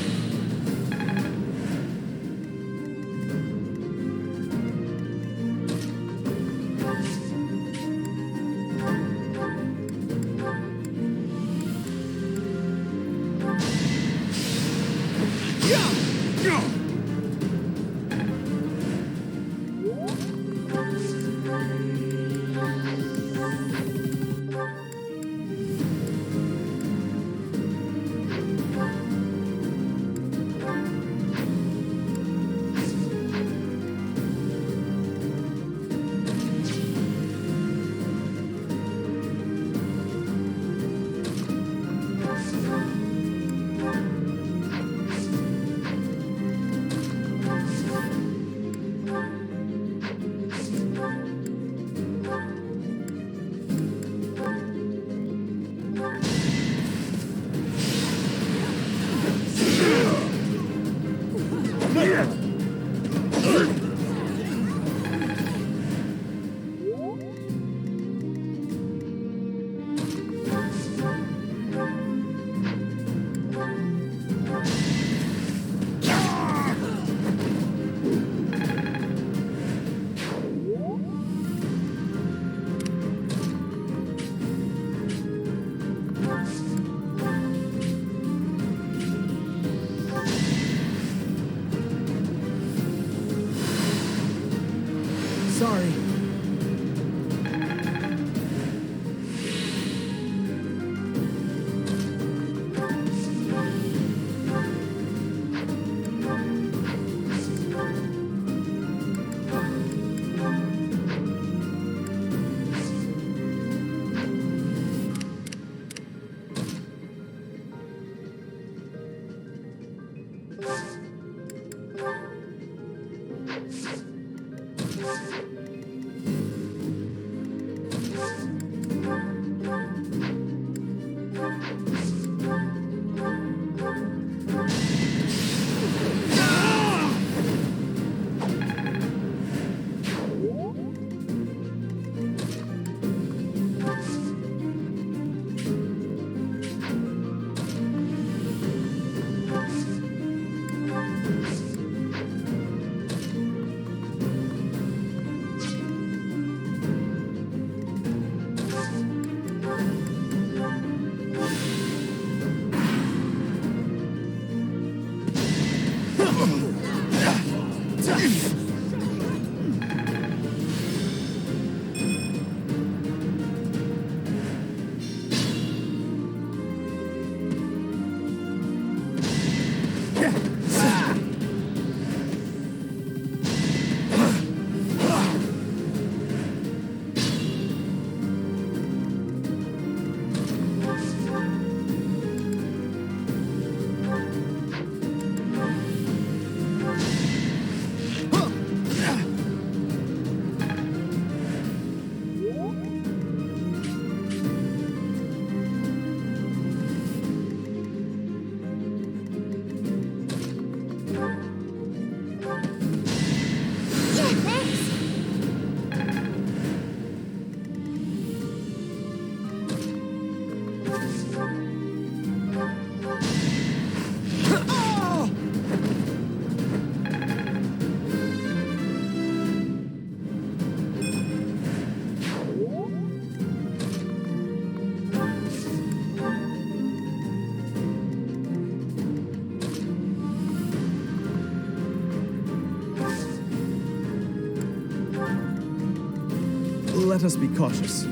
C: Let us be cautious.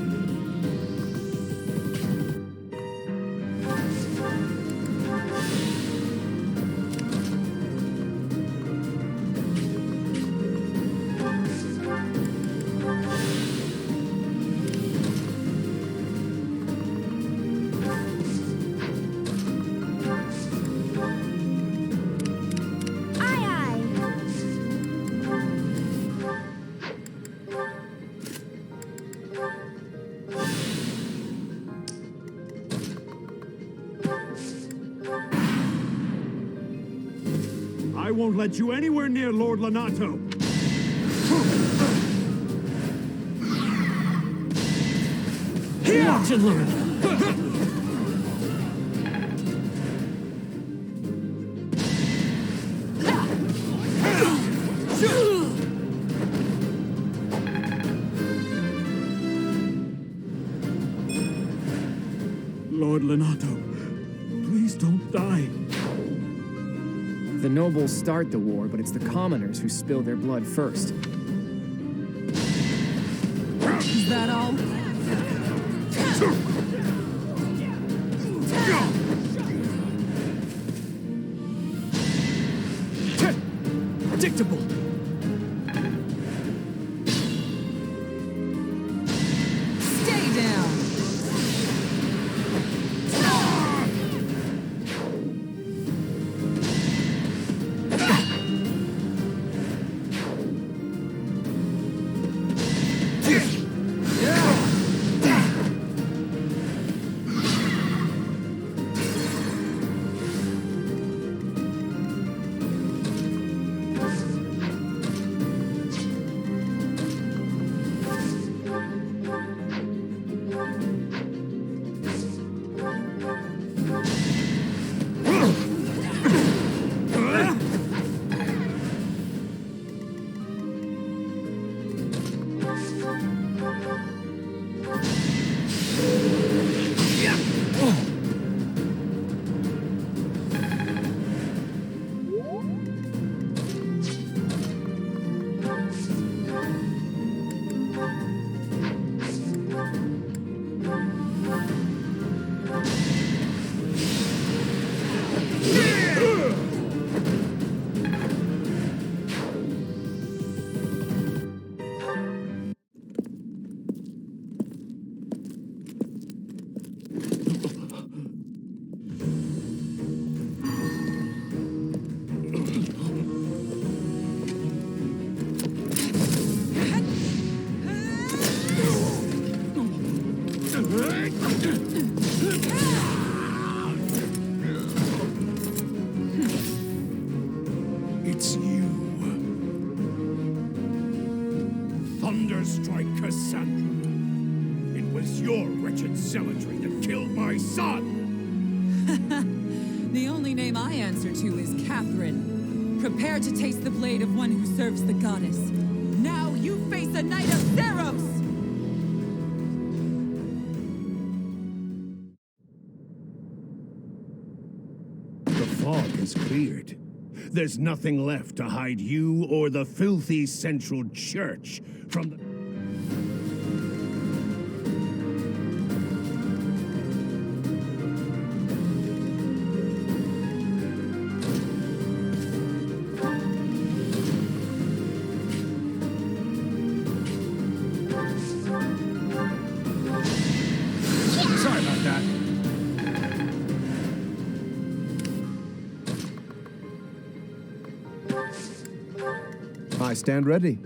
N: I won't let you anywhere near Lord Lonato.
I: Watch and learn.
N: Lord Lonato, please don't die.
A: The nobles start the war, but it's the commoners who spill their blood first.
J: Is that all?
I: Predictable.
J: Stay down!
N: It's you. Thunderstrike Cassandra. It was your wretched zealotry that killed my son!
J: The only name I answer to is Catherine. Prepare to taste the blade of one who serves the goddess. Now you face a knight of Theros!
N: The fog has cleared. There's nothing left to hide you or the filthy Central Church from the... Sorry about that.
C: I stand ready.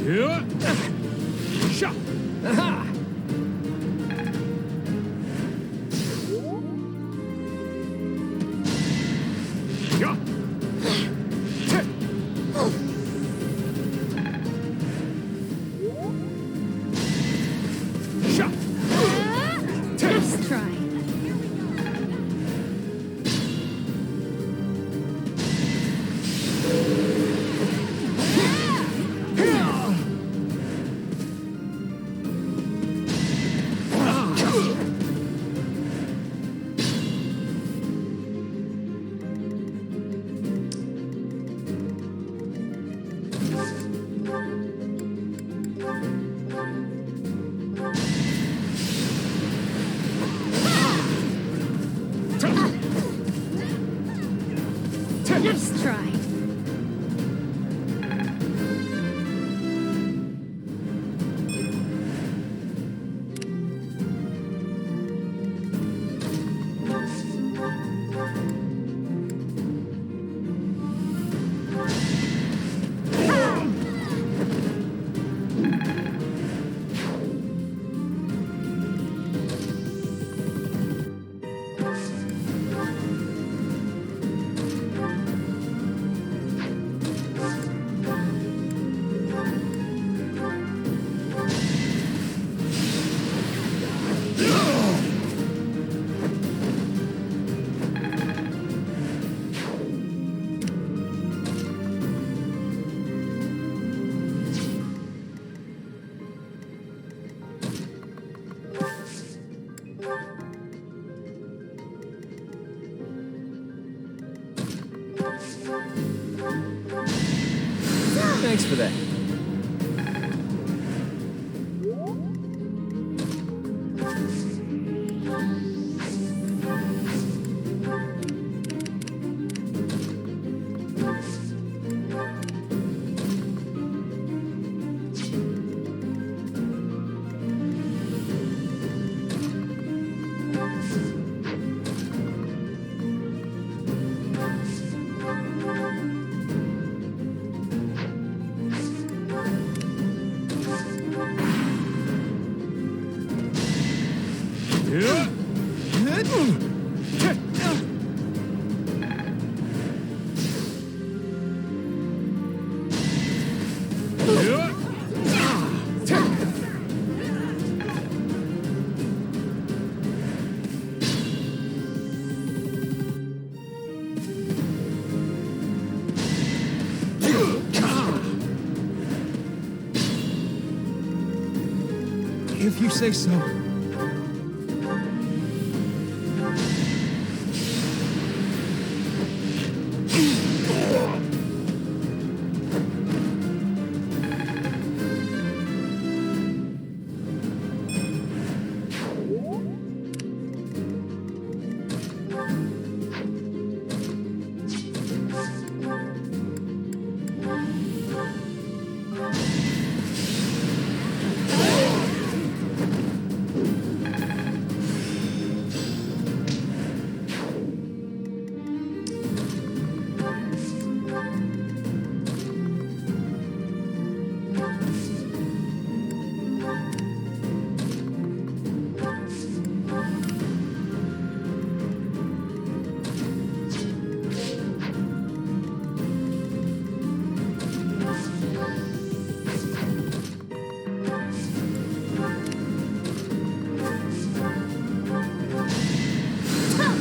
G: Shot!
A: Aha!
D: Let's try. Let's try.
A: Thanks for that.
F: If you say so.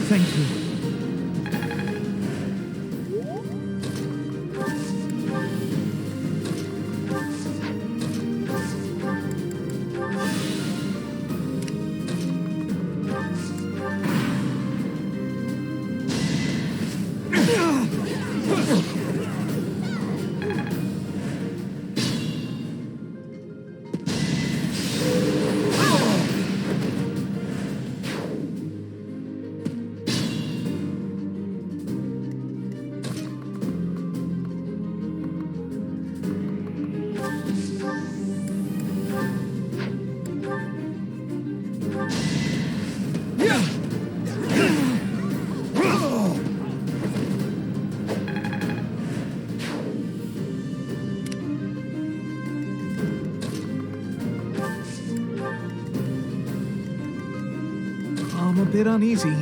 F: Thank you. bit uneasy.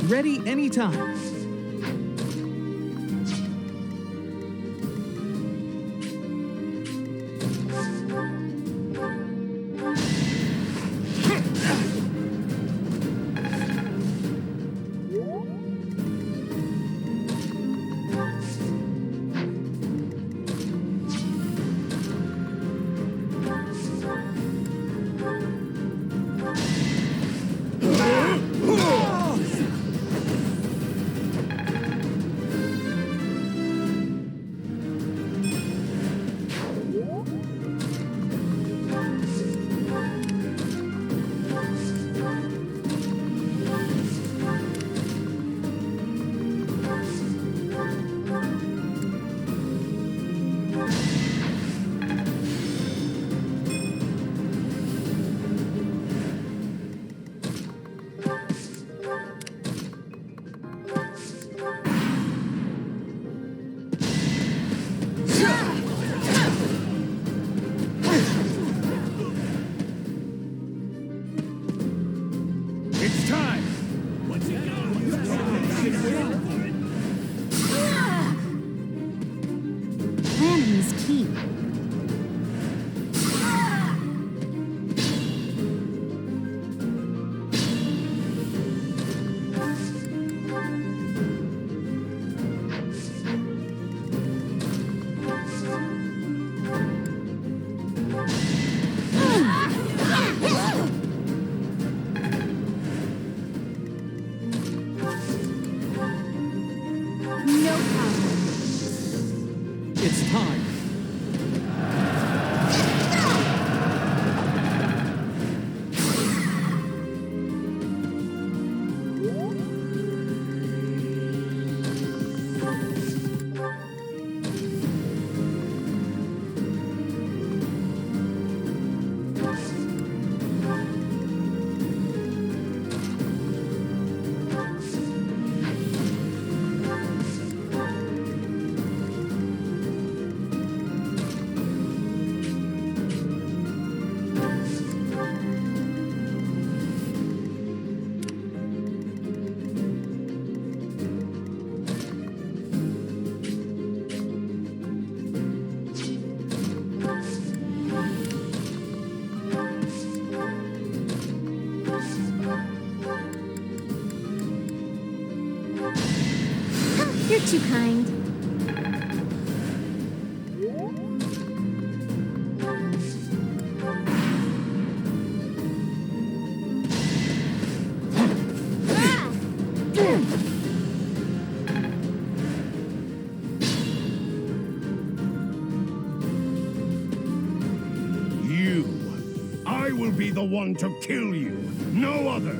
F: Ready anytime.
N: It's time!
E: Planning is key. No problem.
L: It's time.
E: You're too kind.
N: I will be the one to kill you, no other.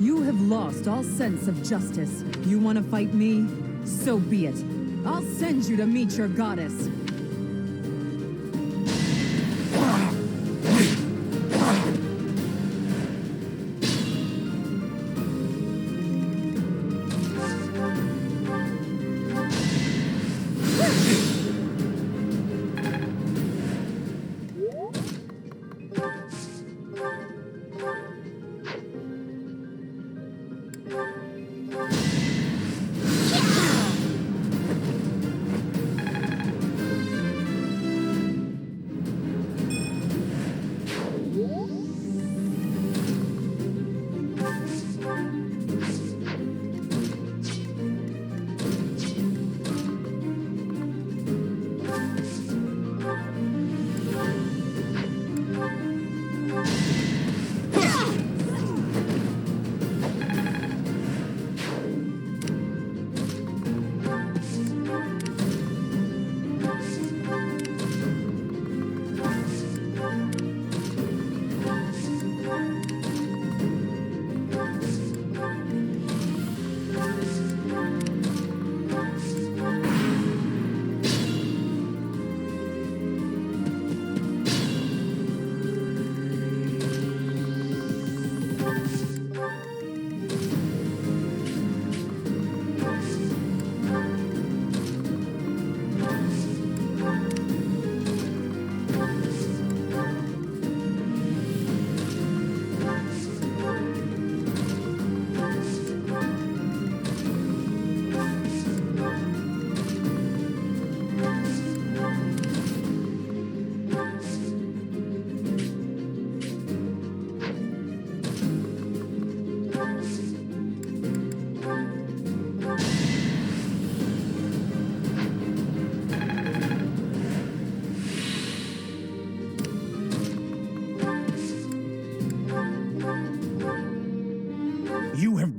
J: You have lost all sense of justice. You want to fight me? So be it. I'll send you to meet your goddess.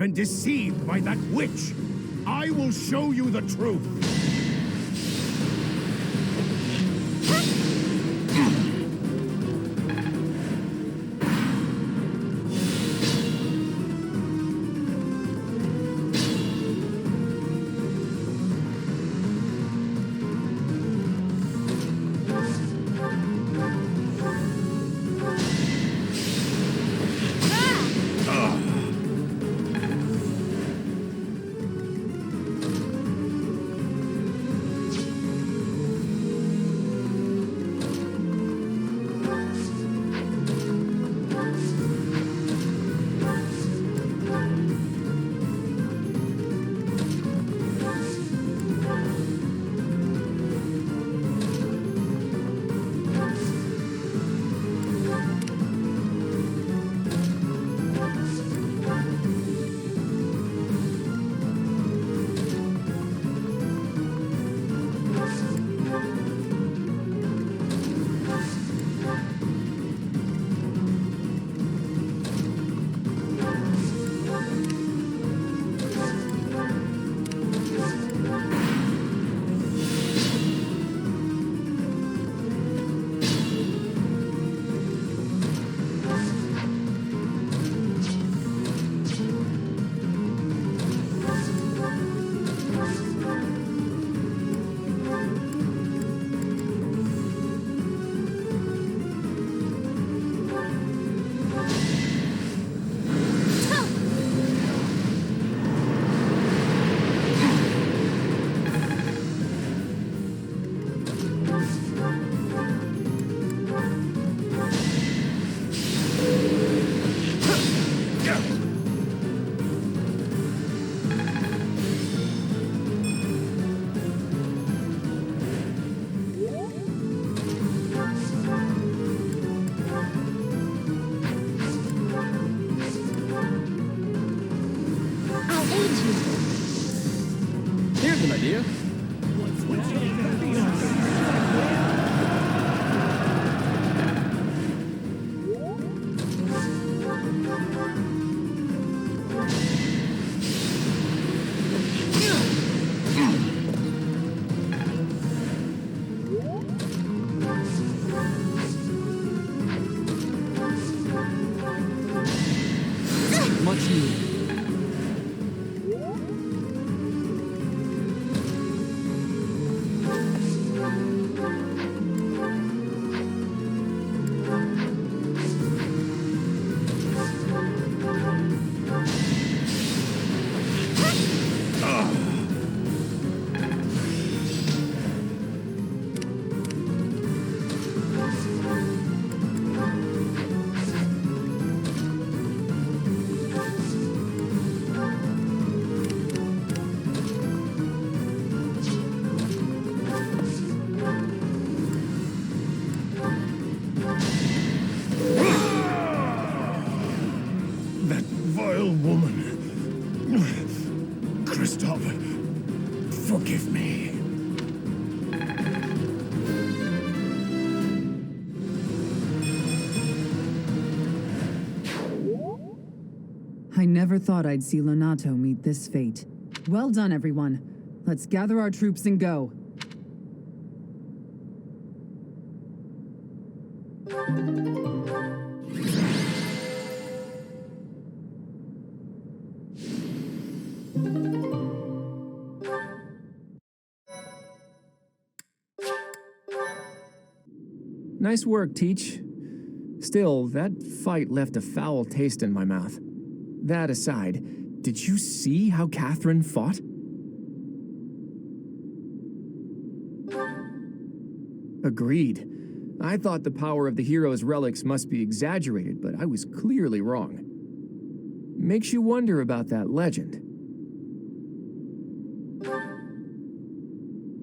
N: been deceived by that witch. I will show you the truth.
A: Here's an idea.
L: Much needed.
N: That vile woman. Christoph, forgive me.
J: I never thought I'd see Lonato meet this fate. Well done, everyone. Let's gather our troops and go.
A: Nice work, Teach. Still, that fight left a foul taste in my mouth. That aside, did you see how Catherine fought? Agreed. I thought the power of the hero's relics must be exaggerated, but I was clearly wrong. Makes you wonder about that legend.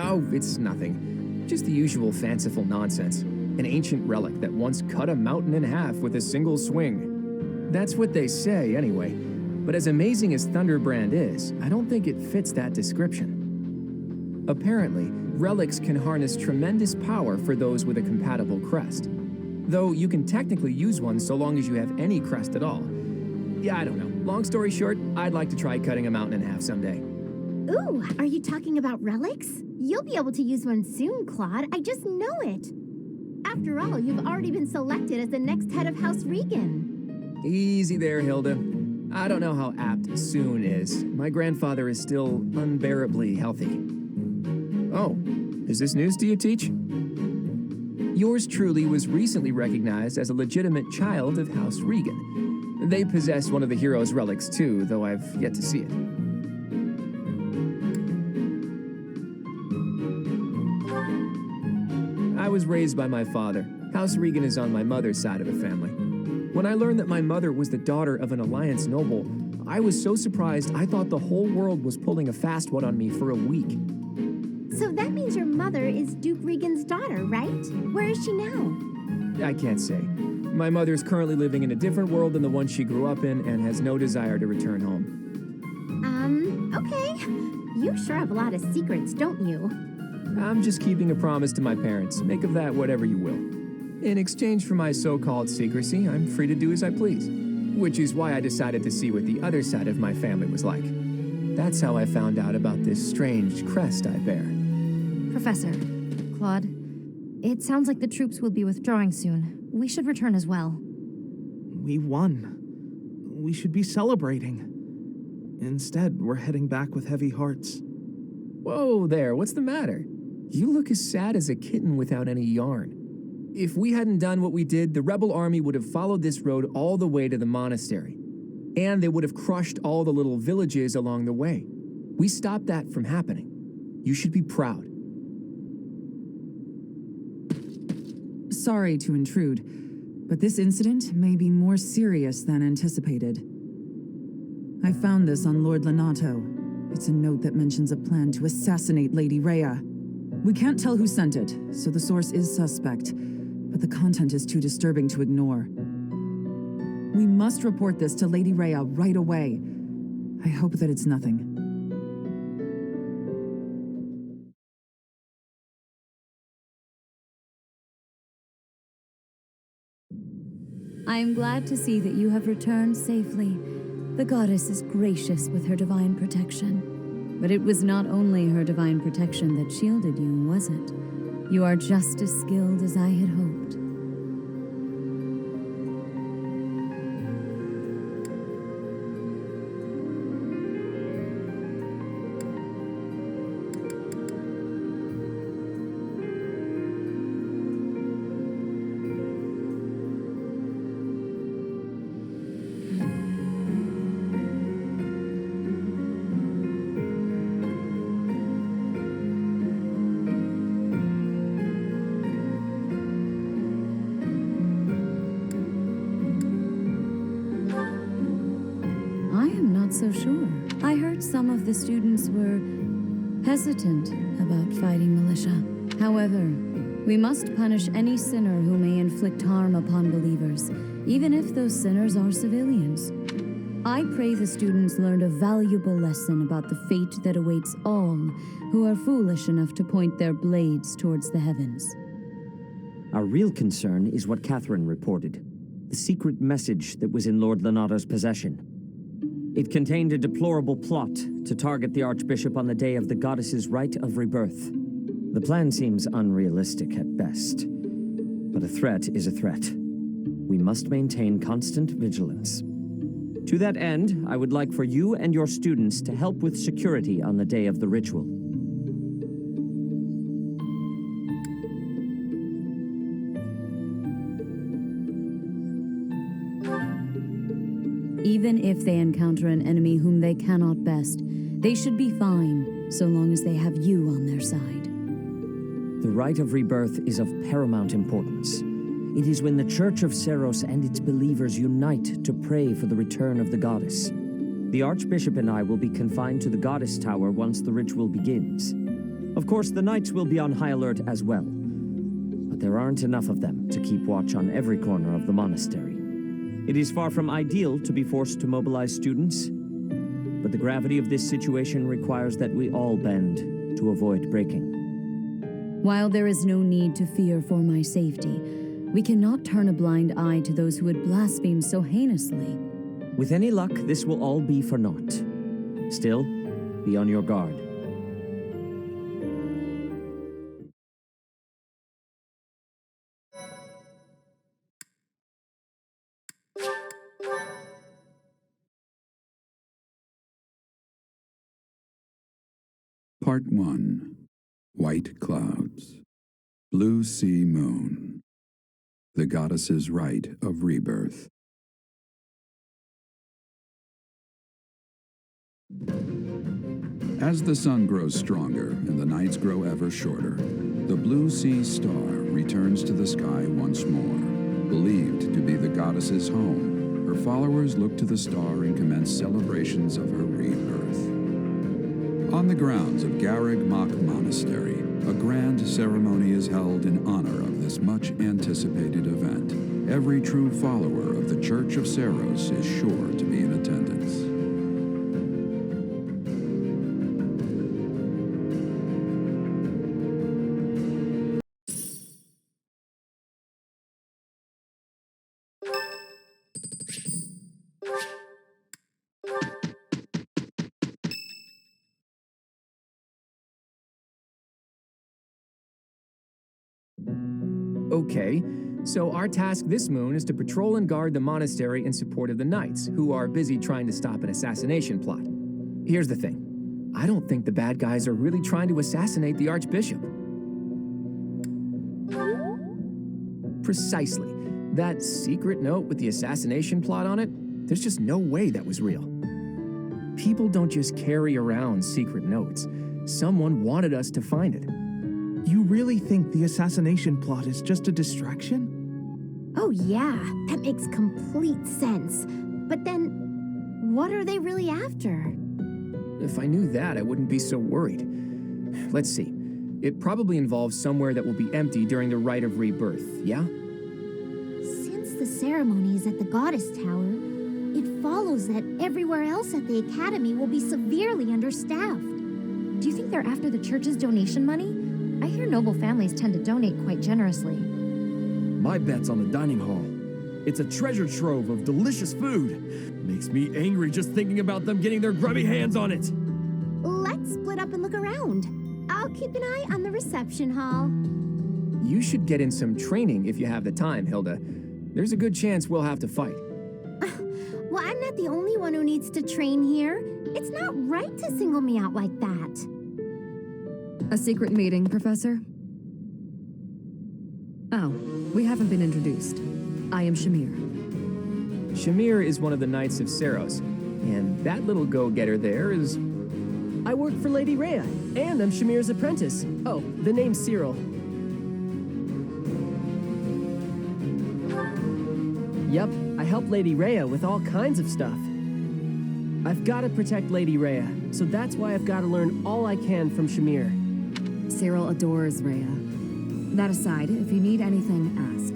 A: Oh, it's nothing. Just the usual fanciful nonsense. An ancient relic that once cut a mountain in half with a single swing. That's what they say, anyway. But as amazing as Thunderbrand is, I don't think it fits that description. Apparently, relics can harness tremendous power for those with a compatible crest. Though you can technically use one so long as you have any crest at all. Yeah, I don't know. Long story short, I'd like to try cutting a mountain in half someday.
E: Ooh, are you talking about relics? You'll be able to use one soon, Claude. I just know it. After all, you've already been selected as the next head of House Regan.
A: Easy there, Hilda. I don't know how apt soon is. My grandfather is still unbearably healthy. Oh, is this news to you, Teach? Yours truly was recently recognized as a legitimate child of House Regan. They possess one of the hero's relics too, though I've yet to see it. I was raised by my father. House Regan is on my mother's side of the family. When I learned that my mother was the daughter of an Alliance noble, I was so surprised I thought the whole world was pulling a fast one on me for a week.
E: So that means your mother is Duke Regan's daughter, right? Where is she now?
A: I can't say. My mother is currently living in a different world than the one she grew up in and has no desire to return home.
E: Okay. You sure have a lot of secrets, don't you?
A: I'm just keeping a promise to my parents. Make of that whatever you will. In exchange for my so-called secrecy, I'm free to do as I please. Which is why I decided to see what the other side of my family was like. That's how I found out about this strange crest I bear.
D: Professor, Claude, it sounds like the troops will be withdrawing soon. We should return as well.
F: We won. We should be celebrating. Instead, we're heading back with heavy hearts.
A: Whoa there, what's the matter? You look as sad as a kitten without any yarn. If we hadn't done what we did, the rebel army would have followed this road all the way to the monastery. And they would have crushed all the little villages along the way. We stopped that from happening. You should be proud.
J: Sorry to intrude, but this incident may be more serious than anticipated. I found this on Lord Lenato. It's a note that mentions a plan to assassinate Lady Rhea. We can't tell who sent it, so the source is suspect, but the content is too disturbing to ignore. We must report this to Lady Rhea right away. I hope that it's nothing.
O: I am glad to see that you have returned safely. The goddess is gracious with her divine protection. But it was not only her divine protection that shielded you, was it? You are just as skilled as I had hoped. So sure. I heard some of the students were hesitant about fighting militia. However, we must punish any sinner who may inflict harm upon believers, even if those sinners are civilians. I pray the students learned a valuable lesson about the fate that awaits all who are foolish enough to point their blades towards the heavens.
P: Our real concern is what Catherine reported, the secret message that was in Lord Lenato's possession. It contained a deplorable plot to target the Archbishop on the day of the goddess's rite of rebirth. The plan seems unrealistic at best, but a threat is a threat. We must maintain constant vigilance. To that end, I would like for you and your students to help with security on the day of the ritual.
O: Even if they encounter an enemy whom they cannot best, they should be fine, so long as they have you on their side.
P: The rite of rebirth is of paramount importance. It is when the Church of Seros and its believers unite to pray for the return of the goddess. The Archbishop and I will be confined to the Goddess Tower once the ritual begins. Of course, the knights will be on high alert as well, but there aren't enough of them to keep watch on every corner of the monastery. It is far from ideal to be forced to mobilize students, but the gravity of this situation requires that we all bend to avoid breaking.
O: While there is no need to fear for my safety, we cannot turn a blind eye to those who would blaspheme so heinously.
P: With any luck, this will all be for naught. Still, be on your guard.
Q: Part 1. White Clouds. Blue Sea Moon. The Goddess's Rite of Rebirth. As the sun grows stronger and the nights grow ever shorter, the Blue Sea Star returns to the sky once more. Believed to be the goddess's home, her followers look to the star and commence celebrations of her rebirth. On the grounds of Garrig Mach Monastery, a grand ceremony is held in honor of this much-anticipated event. Every true follower of the Church of Seros is sure to be in attendance.
A: Okay, so our task this moon is to patrol and guard the monastery in support of the knights, who are busy trying to stop an assassination plot. Here's the thing. I don't think the bad guys are really trying to assassinate the Archbishop. Precisely. That secret note with the assassination plot on it, there's just no way that was real. People don't just carry around secret notes. Someone wanted us to find it.
F: You really think the assassination plot is just a distraction?
E: Oh yeah, that makes complete sense. But then, what are they really after?
A: If I knew that, I wouldn't be so worried. Let's see. It probably involves somewhere that will be empty during the Rite of Rebirth, yeah?
E: Since the ceremony is at the Goddess Tower, it follows that everywhere else at the Academy will be severely understaffed.
D: Do you think they're after the church's donation money? I hear noble families tend to donate quite generously.
G: My bet's on the dining hall. It's a treasure trove of delicious food. Makes me angry just thinking about them getting their grubby hands on it.
E: Let's split up and look around. I'll keep an eye on the reception hall.
A: You should get in some training if you have the time, Hilda. There's a good chance we'll have to fight.
E: Well, I'm not the only one who needs to train here. It's not right to single me out like that.
H: A secret meeting, Professor? Oh, we haven't been introduced. I am Shamir.
A: Shamir is one of the Knights of Seros, and that little go-getter there is...
R: I work for Lady Rhea, and I'm Shamir's apprentice. Oh, the name's Cyril. Yep, I help Lady Rhea with all kinds of stuff. I've got to protect Lady Rhea, so that's why I've got to learn all I can from Shamir.
H: Cyril adores Rhea. That aside, if you need anything, ask.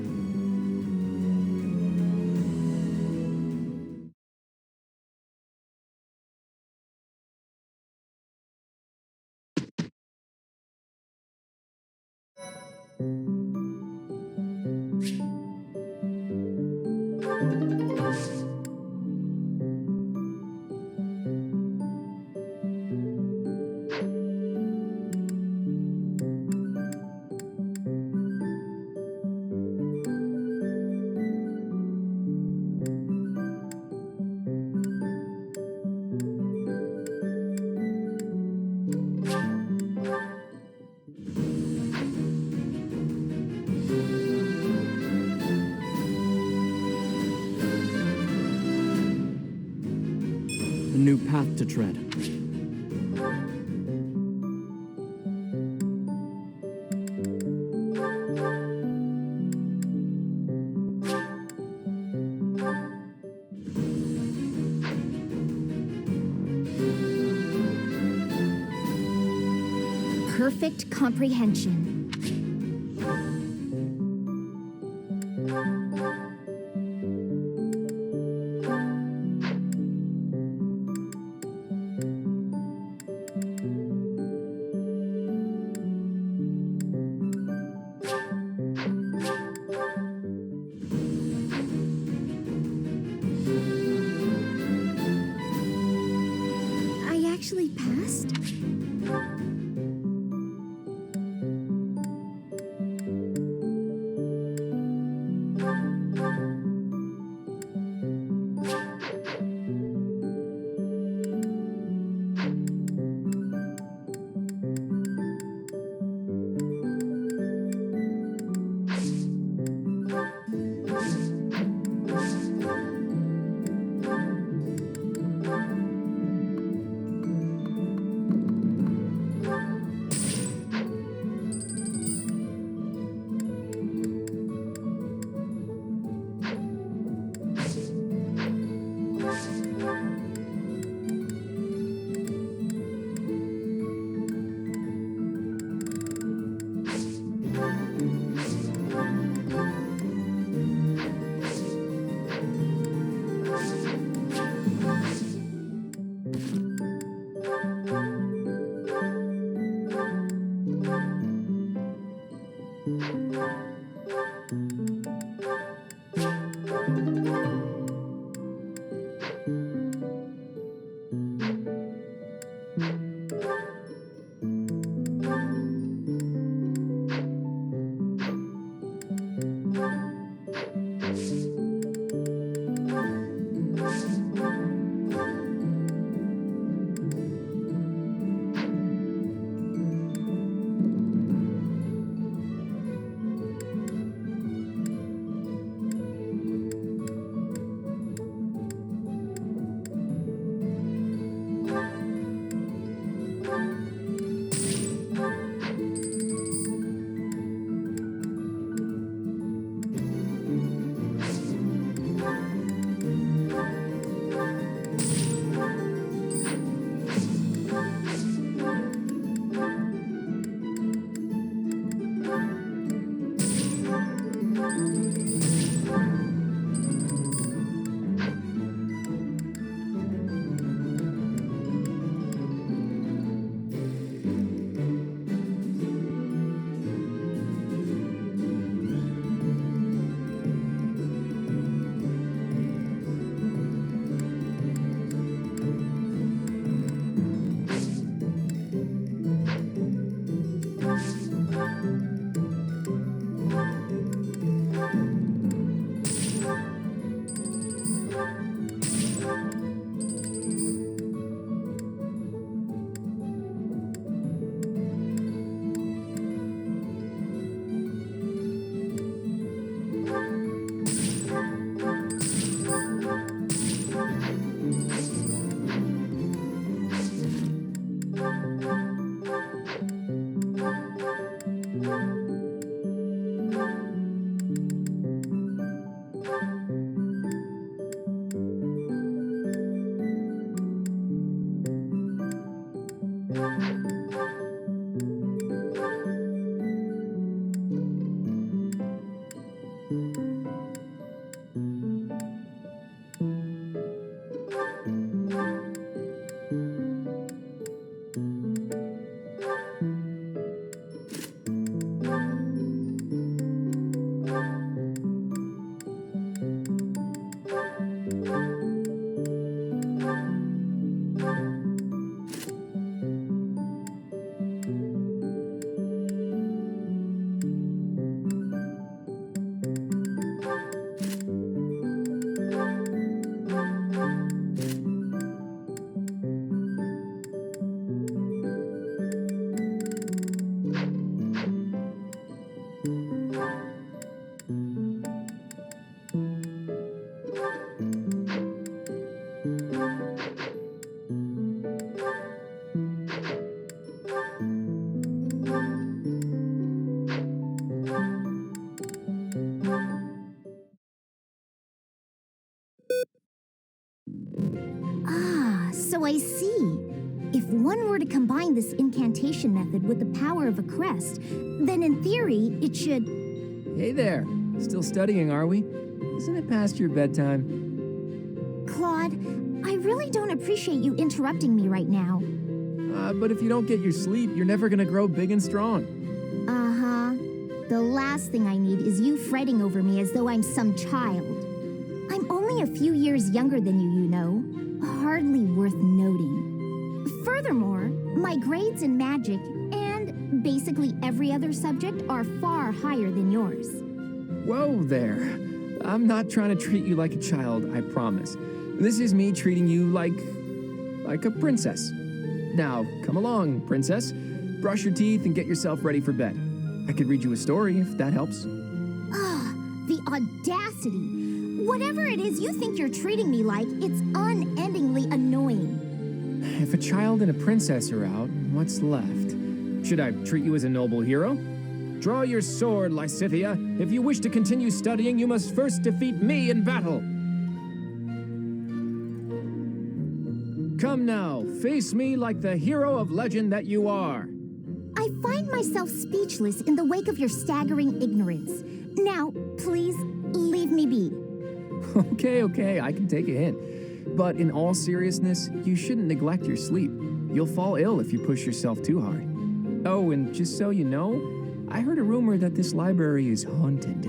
I: A new path to tread.
E: Perfect comprehension. So I see. If one were to combine this incantation method with the power of a crest, then in theory, it should...
A: Hey there. Still studying, are we? Isn't it past your bedtime?
E: Claude, I really don't appreciate you interrupting me right now.
A: But if you don't get your sleep, you're never gonna grow big and strong.
E: Uh-huh. The last thing I need is you fretting over me as though I'm some child. I'm only a few years younger than you know. Hardly worth noting. Furthermore, my grades in magic and basically every other subject are far higher than yours.
A: Whoa there. I'm not trying to treat you like a child, I promise. This is me treating you like a princess. Now, come along, princess. Brush your teeth and get yourself ready for bed. I could read you a story if that helps.
E: The audacity. Whatever it is you think you're treating me like, it's unendingly annoying.
A: If a child and a princess are out, what's left? Should I treat you as a noble hero? Draw your sword, Lysithea. If you wish to continue studying, you must first defeat me in battle. Come now, face me like the hero of legend that you are.
E: I find myself speechless in the wake of your staggering ignorance. Now, please, leave me be.
A: Okay, I can take a hint. But in all seriousness, you shouldn't neglect your sleep. You'll fall ill if you push yourself too hard. Oh, and just so you know, I heard a rumor that this library is haunted.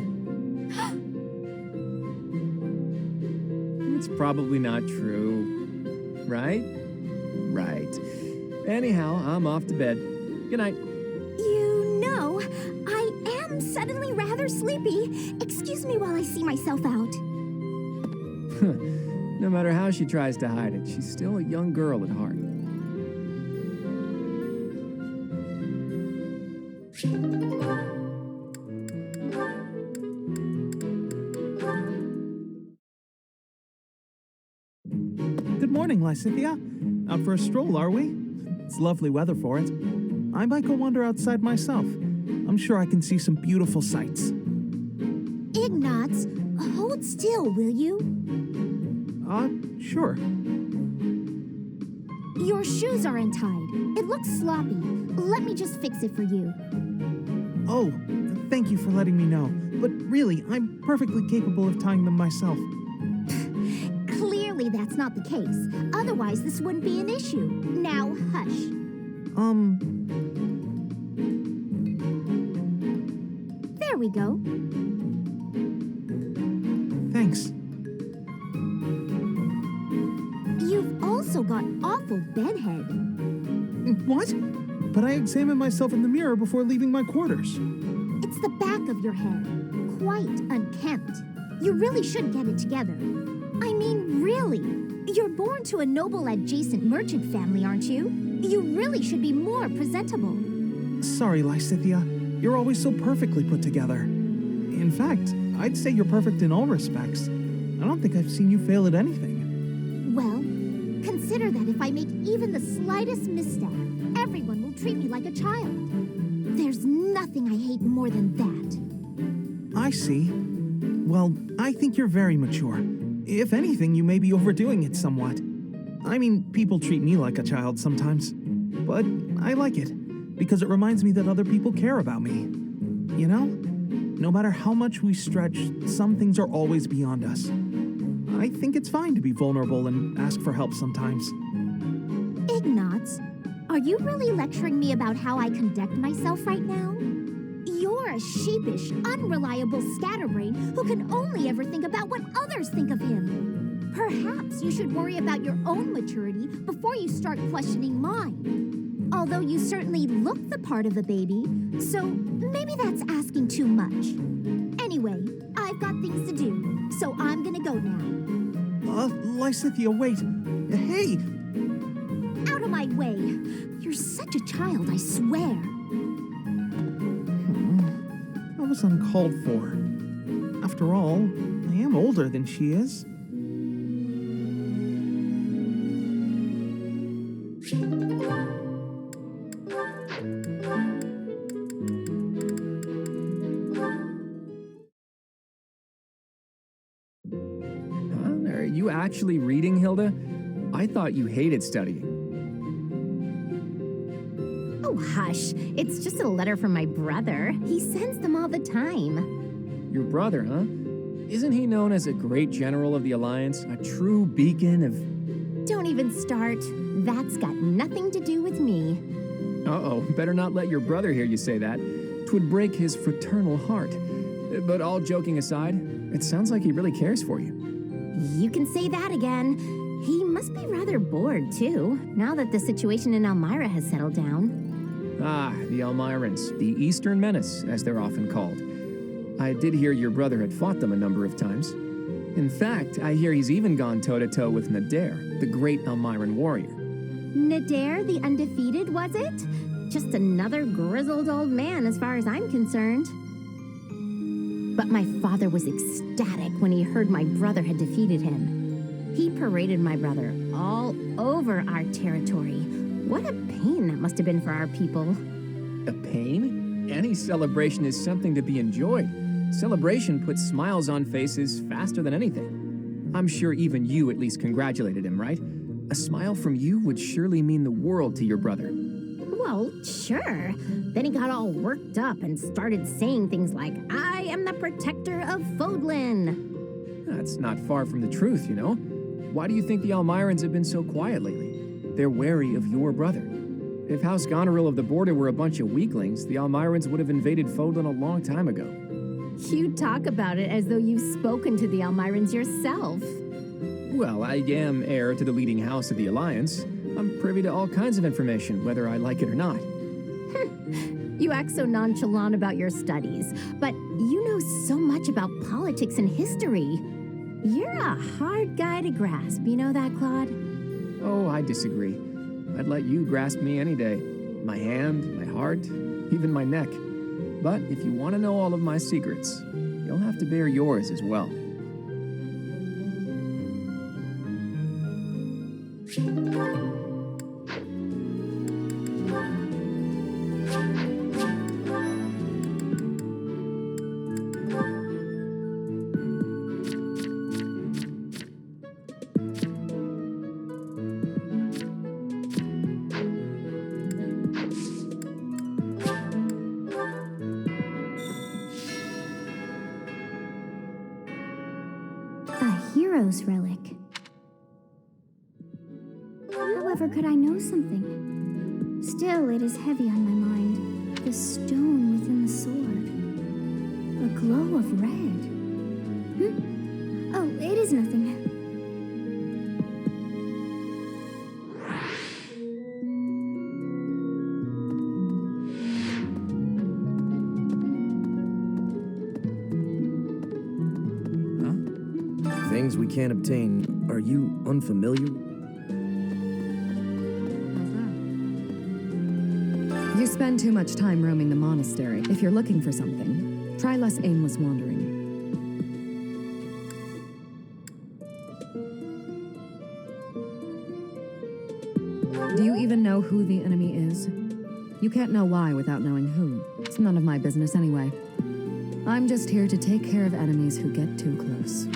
A: It's probably not true, right? Right. Anyhow, I'm off to bed. Good night.
B: You know, I am suddenly rather sleepy. Excuse me while I see myself out.
A: No matter how she tries to hide it, she's still a young girl at heart.
F: Good morning, Lysithia. Out for a stroll, are we? It's lovely weather for it. I might go wander outside myself. I'm sure I can see some beautiful sights.
B: Ignatz, hold still, will you?
F: Sure.
B: Your shoes are untied. It looks sloppy. Let me just fix it for you.
F: Oh, thank you for letting me know. But really, I'm perfectly capable of tying them myself.
B: Clearly that's not the case. Otherwise, this wouldn't be an issue. Now, hush. There we go.
F: Thanks.
B: You've also got awful bedhead.
F: What? But I examine myself in the mirror before leaving my quarters.
B: It's the back of your head. Quite unkempt. You really should get it together. I mean, really. You're born to a noble adjacent merchant family, aren't you? You really should be more presentable.
F: Sorry, Lysithia. You're always so perfectly put together. In fact, I'd say you're perfect in all respects. I don't think I've seen you fail at anything.
B: Well, consider that if I make even the slightest misstep, everyone will treat me like a child. There's nothing I hate more than that.
F: I see. Well, I think you're very mature. If anything, you may be overdoing it somewhat. I mean, people treat me like a child sometimes. But I like it, because it reminds me that other people care about me. You know? No matter how much we stretch, some things are always beyond us. I think it's fine to be vulnerable and ask for help sometimes.
B: Ignatz, are you really lecturing me about how I conduct myself right now? You're a sheepish, unreliable scatterbrain who can only ever think about what others think of him. Perhaps you should worry about your own maturity before you start questioning mine. Although you certainly look the part of a baby, so maybe that's asking too much. Anyway, I've got things to do, so I'm gonna go now.
F: Lysithia, wait. Hey!
B: Out of my way. You're such a child, I swear.
F: That was uncalled for. After all, I am older than she is.
A: Are you actually reading, Hilda? I thought you hated studying.
E: Oh, hush. It's just a letter from my brother. He sends them all the time.
A: Your brother, huh? Isn't he known as a great general of the Alliance? A true beacon of...
E: Don't even start. That's got nothing to do with me.
A: Uh-oh, better not let your brother hear you say that. 'Twould break his fraternal heart. But all joking aside, it sounds like he really cares for you.
E: You can say that again. He must be rather bored, too, now that the situation in Elmira has settled down.
A: Ah, the Elmirans, the Eastern Menace, as they're often called. I did hear your brother had fought them a number of times. In fact, I hear he's even gone toe-to-toe with Nadir, the great Elmiran warrior.
E: Nadir the Undefeated, was it? Just another grizzled old man as far as I'm concerned. But my father was ecstatic when he heard my brother had defeated him. He paraded my brother all over our territory. What a pain that must have been for our people.
A: A pain? Any celebration is something to be enjoyed. Celebration puts smiles on faces faster than anything. I'm sure even you at least congratulated him, right? A smile from you would surely mean the world to your brother.
E: Well, sure. Then he got all worked up and started saying things like, I am the protector of Fodlan.
A: That's not far from the truth, you know? Why do you think the Elmirans have been so quiet lately? They're wary of your brother. If House Goneril of the Border were a bunch of weaklings, the Almirans would have invaded Fodlan a long time ago.
E: You talk about it as though you've spoken to the Almirans yourself.
A: Well, I am heir to the leading house of the Alliance. I'm privy to all kinds of information, whether I like it or not.
E: You act so nonchalant about your studies, but you know so much about politics and history. You're a hard guy to grasp, you know that, Claude?
A: Oh, I disagree. I'd let you grasp me any day. My hand, my heart, even my neck. But if you want to know all of my secrets, you'll have to bear yours as well.
B: Hero's relic. However, could I know something? Still, it is heavy on my mind. The stone within the sword. A glow of red. Oh, it is nothing.
I: Things we can't obtain. Are you unfamiliar?
H: You spend too much time roaming the monastery. If you're looking for something, try less aimless wandering. Do you even know who the enemy is? You can't know why without knowing who. It's none of my business anyway. I'm just here to take care of enemies who get too close.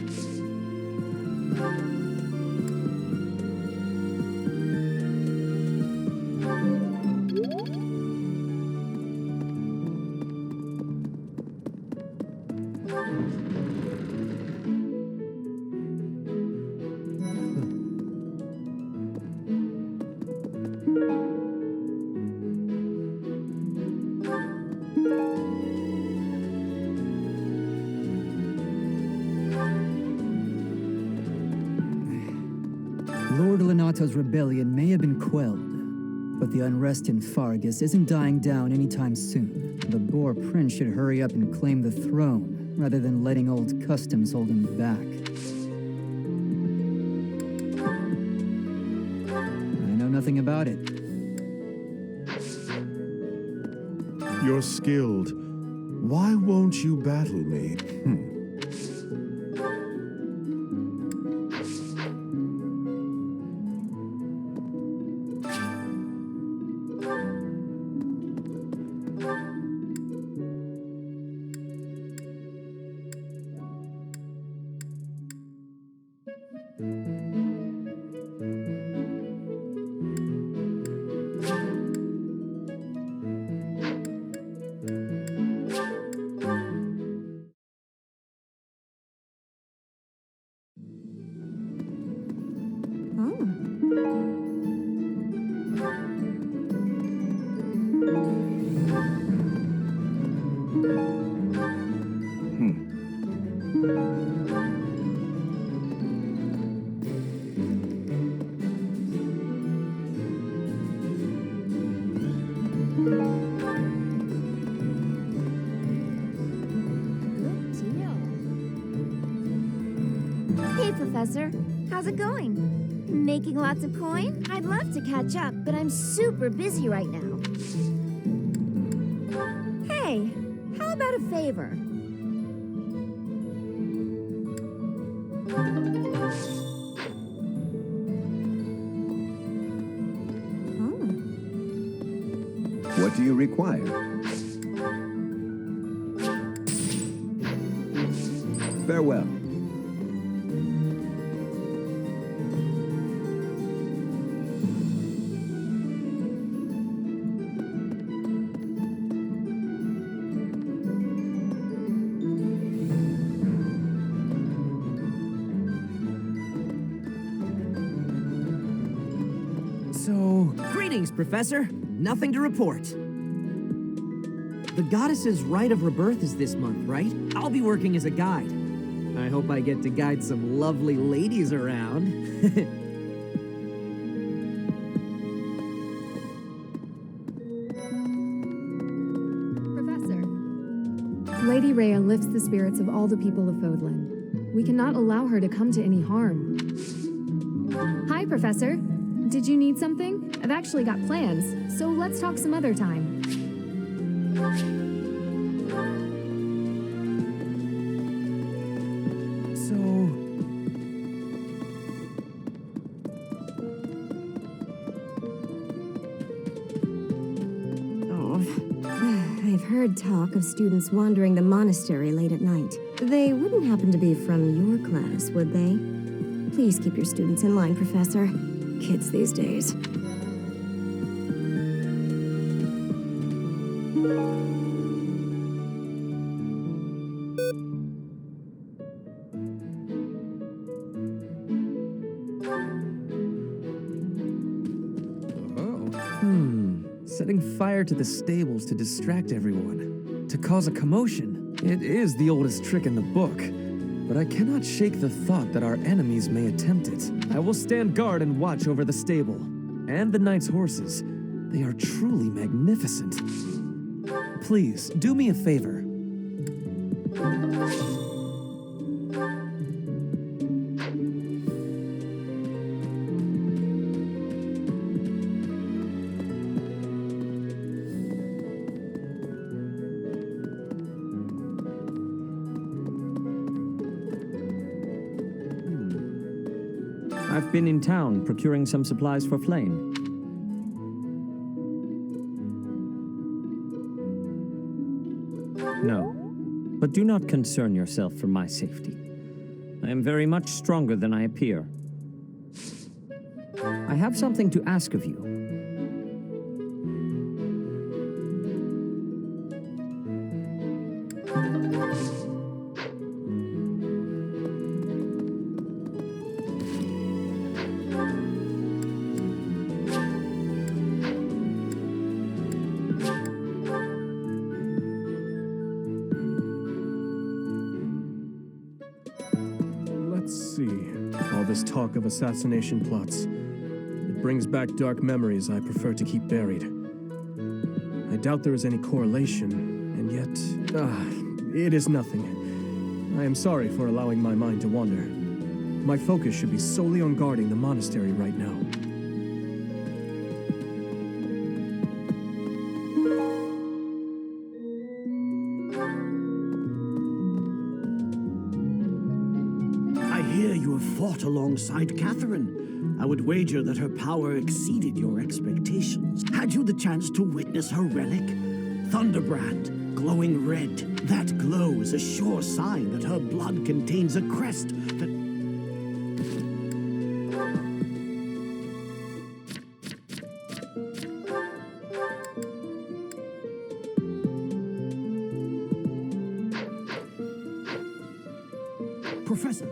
S: Lord Lenato's rebellion may have been quelled, but the unrest in Fargus isn't dying down anytime soon. The Boar Prince should hurry up and claim the throne, rather than letting old customs hold him back. I know nothing about it.
N: You're skilled. Why won't you battle me?
B: Hey, Professor. How's it going? Making lots of coin? I'd love to catch up, but I'm super busy right now. Hey, how about a favor?
K: What do you require? Farewell.
I: So, greetings, Professor.
T: nothing to report. The goddess's rite of rebirth is this month, right? I'll be working as a guide. I hope I get to guide some lovely ladies around.
U: Professor, Lady Rhea lifts the spirits of all the people of Fodlan. We cannot allow her to come to any harm. Hi, Professor. Did you need something? I've actually got plans, so let's talk some other time.
V: I've heard talk of students wandering the monastery late at night. They wouldn't happen to be from your class, would they? Please keep your students in line, Professor. Kids these days.
W: Setting fire to the stables to distract everyone, to cause a commotion. It is the oldest trick in the book, but I cannot shake the thought that our enemies may attempt it. I will stand guard and watch over the stable, and the knight's horses. They are truly magnificent. Please, do me a favor.
P: I've been in town procuring some supplies for Flame. No, but do not concern yourself for my safety. I am very much stronger than I appear. I have something to ask of you.
G: All this talk of assassination plots. It brings back dark memories I prefer to keep buried. I doubt there is any correlation, and yet, it is nothing. I am sorry for allowing my mind to wander. My focus should be solely on guarding the monastery right now.
X: Fought alongside Catherine. I would wager that her power exceeded your expectations. Had you the chance to witness her relic? Thunderbrand, glowing red. That glow is a sure sign that her blood contains a crest that... Professor.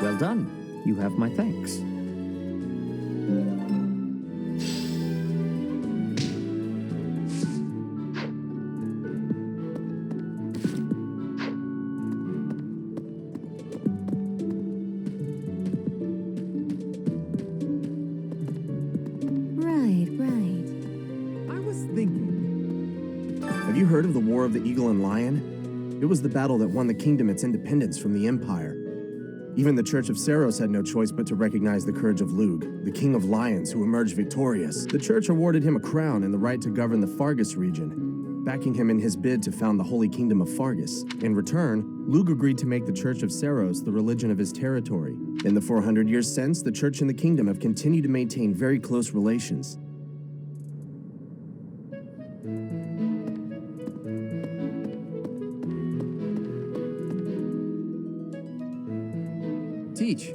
P: Well done. You have my thanks.
C: Have you heard of the War of the Eagle and Lion? It was the battle that won the kingdom its independence from the Empire. Even the Church of Seros had no choice but to recognize the courage of Lug, the King of Lions who emerged victorious. The Church awarded him a crown and the right to govern the Fargus region, backing him in his bid to found the Holy Kingdom of Fargus. In return, Lug agreed to make the Church of Seros the religion of his territory. In the 400 years since, the Church and the Kingdom have continued to maintain very close relations.
A: Teach.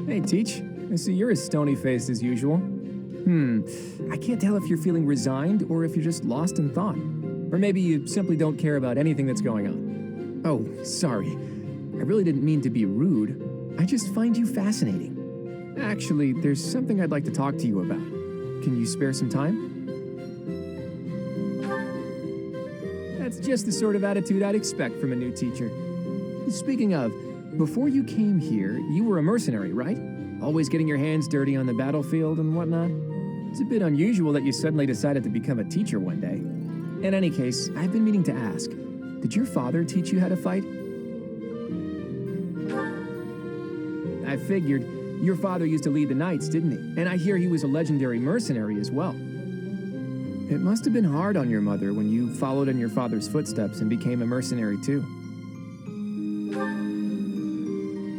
A: Hey, Teach. I see you're as stony-faced as usual. I can't tell if you're feeling resigned or if you're just lost in thought. Or maybe you simply don't care about anything that's going on. Oh, sorry. I really didn't mean to be rude. I just find you fascinating. Actually, there's something I'd like to talk to you about. Can you spare some time? That's just the sort of attitude I'd expect from a new teacher. Speaking of, before you came here, you were a mercenary, right? Always getting your hands dirty on the battlefield and whatnot? It's a bit unusual that you suddenly decided to become a teacher one day. In any case, I've been meaning to ask, did your father teach you how to fight? I figured. Your father used to lead the knights, didn't he? And I hear he was a legendary mercenary as well. It must have been hard on your mother when you followed in your father's footsteps and became a mercenary too.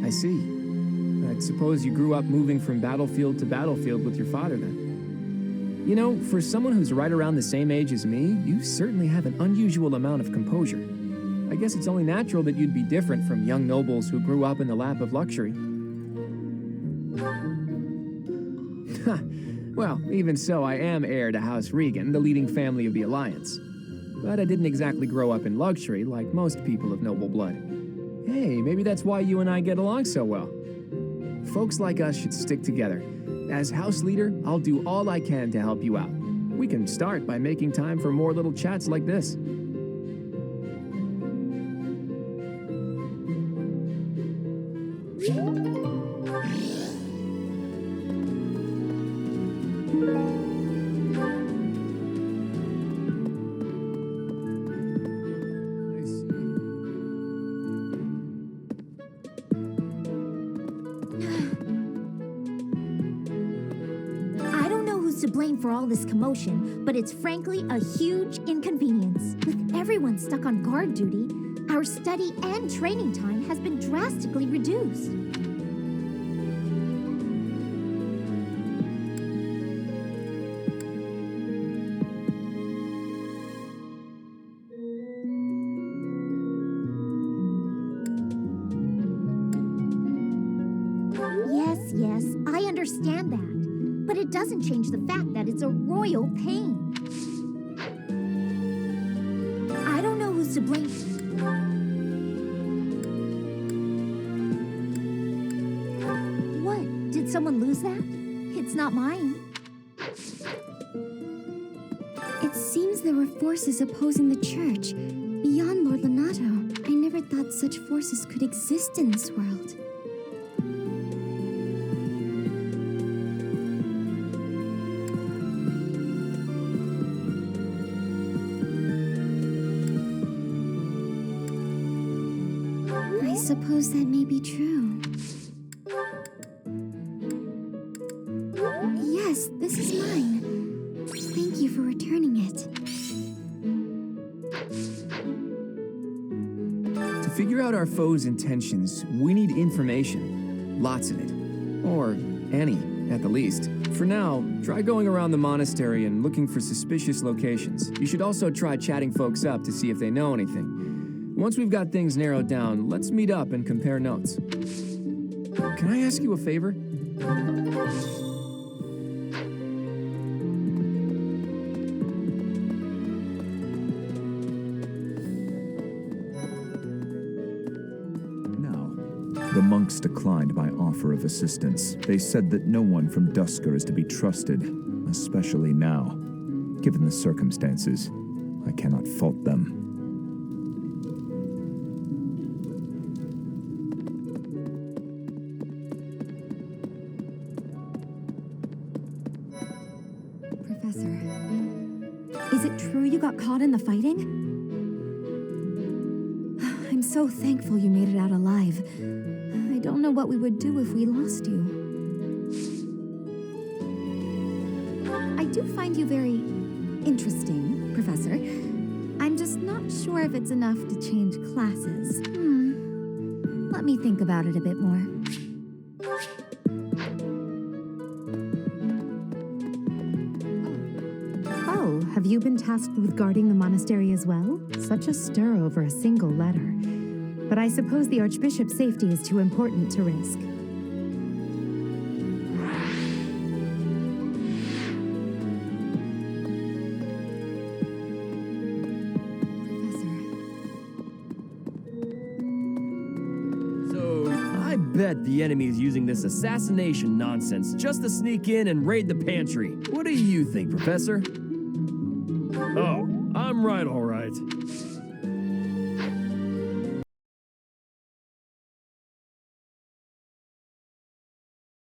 A: I see. I suppose you grew up moving from battlefield to battlefield with your father then. You know, for someone who's right around the same age as me, you certainly have an unusual amount of composure. I guess it's only natural that you'd be different from young nobles who grew up in the lap of luxury. Well, even so, I am heir to House Regan, the leading family of the Alliance. But I didn't exactly grow up in luxury like most people of noble blood. Hey, maybe that's why you and I get along so well. Folks like us should stick together. As house leader, I'll do all I can to help you out. We can start by making time for more little chats like this.
E: To blame for all this commotion, but it's frankly a huge inconvenience. With everyone stuck on guard duty, our study and training time has been drastically reduced. Yes, I understand that. But it doesn't change the fact that it's a royal pain. I don't know who's to blame. What? Did someone lose that? It's not mine.
B: It seems there were forces opposing the church, beyond Lord Lenato. I never thought such forces could exist in this world. I suppose that may be true. Yes, this is mine. Thank you for returning it.
A: To figure out our foe's intentions, we need information. Lots of it. Or any, at the least. For now, try going around the monastery and looking for suspicious locations. You should also try chatting folks up to see if they know anything. Once we've got things narrowed down, let's meet up and compare notes. Can I ask you a favor?
J: The monks declined my offer of assistance. They said that no one from Dusker is to be trusted, especially now. Given the circumstances, I cannot fault them.
U: Professor, is it true you got caught in the fighting? I'm so thankful you made it out alive. I don't know what we would do if we lost you. I do find you very interesting, Professor. I'm just not sure if it's enough to change classes. Let me think about it a bit more.
E: Oh, have
L: Have you been tasked with guarding the monastery as well? Such a stir over a single letter. But I suppose the Archbishop's safety is too important to risk.
I: I bet the enemy is using this assassination nonsense just to sneak in and raid the pantry. What do you think, Professor?
G: Oh, I'm right, all right.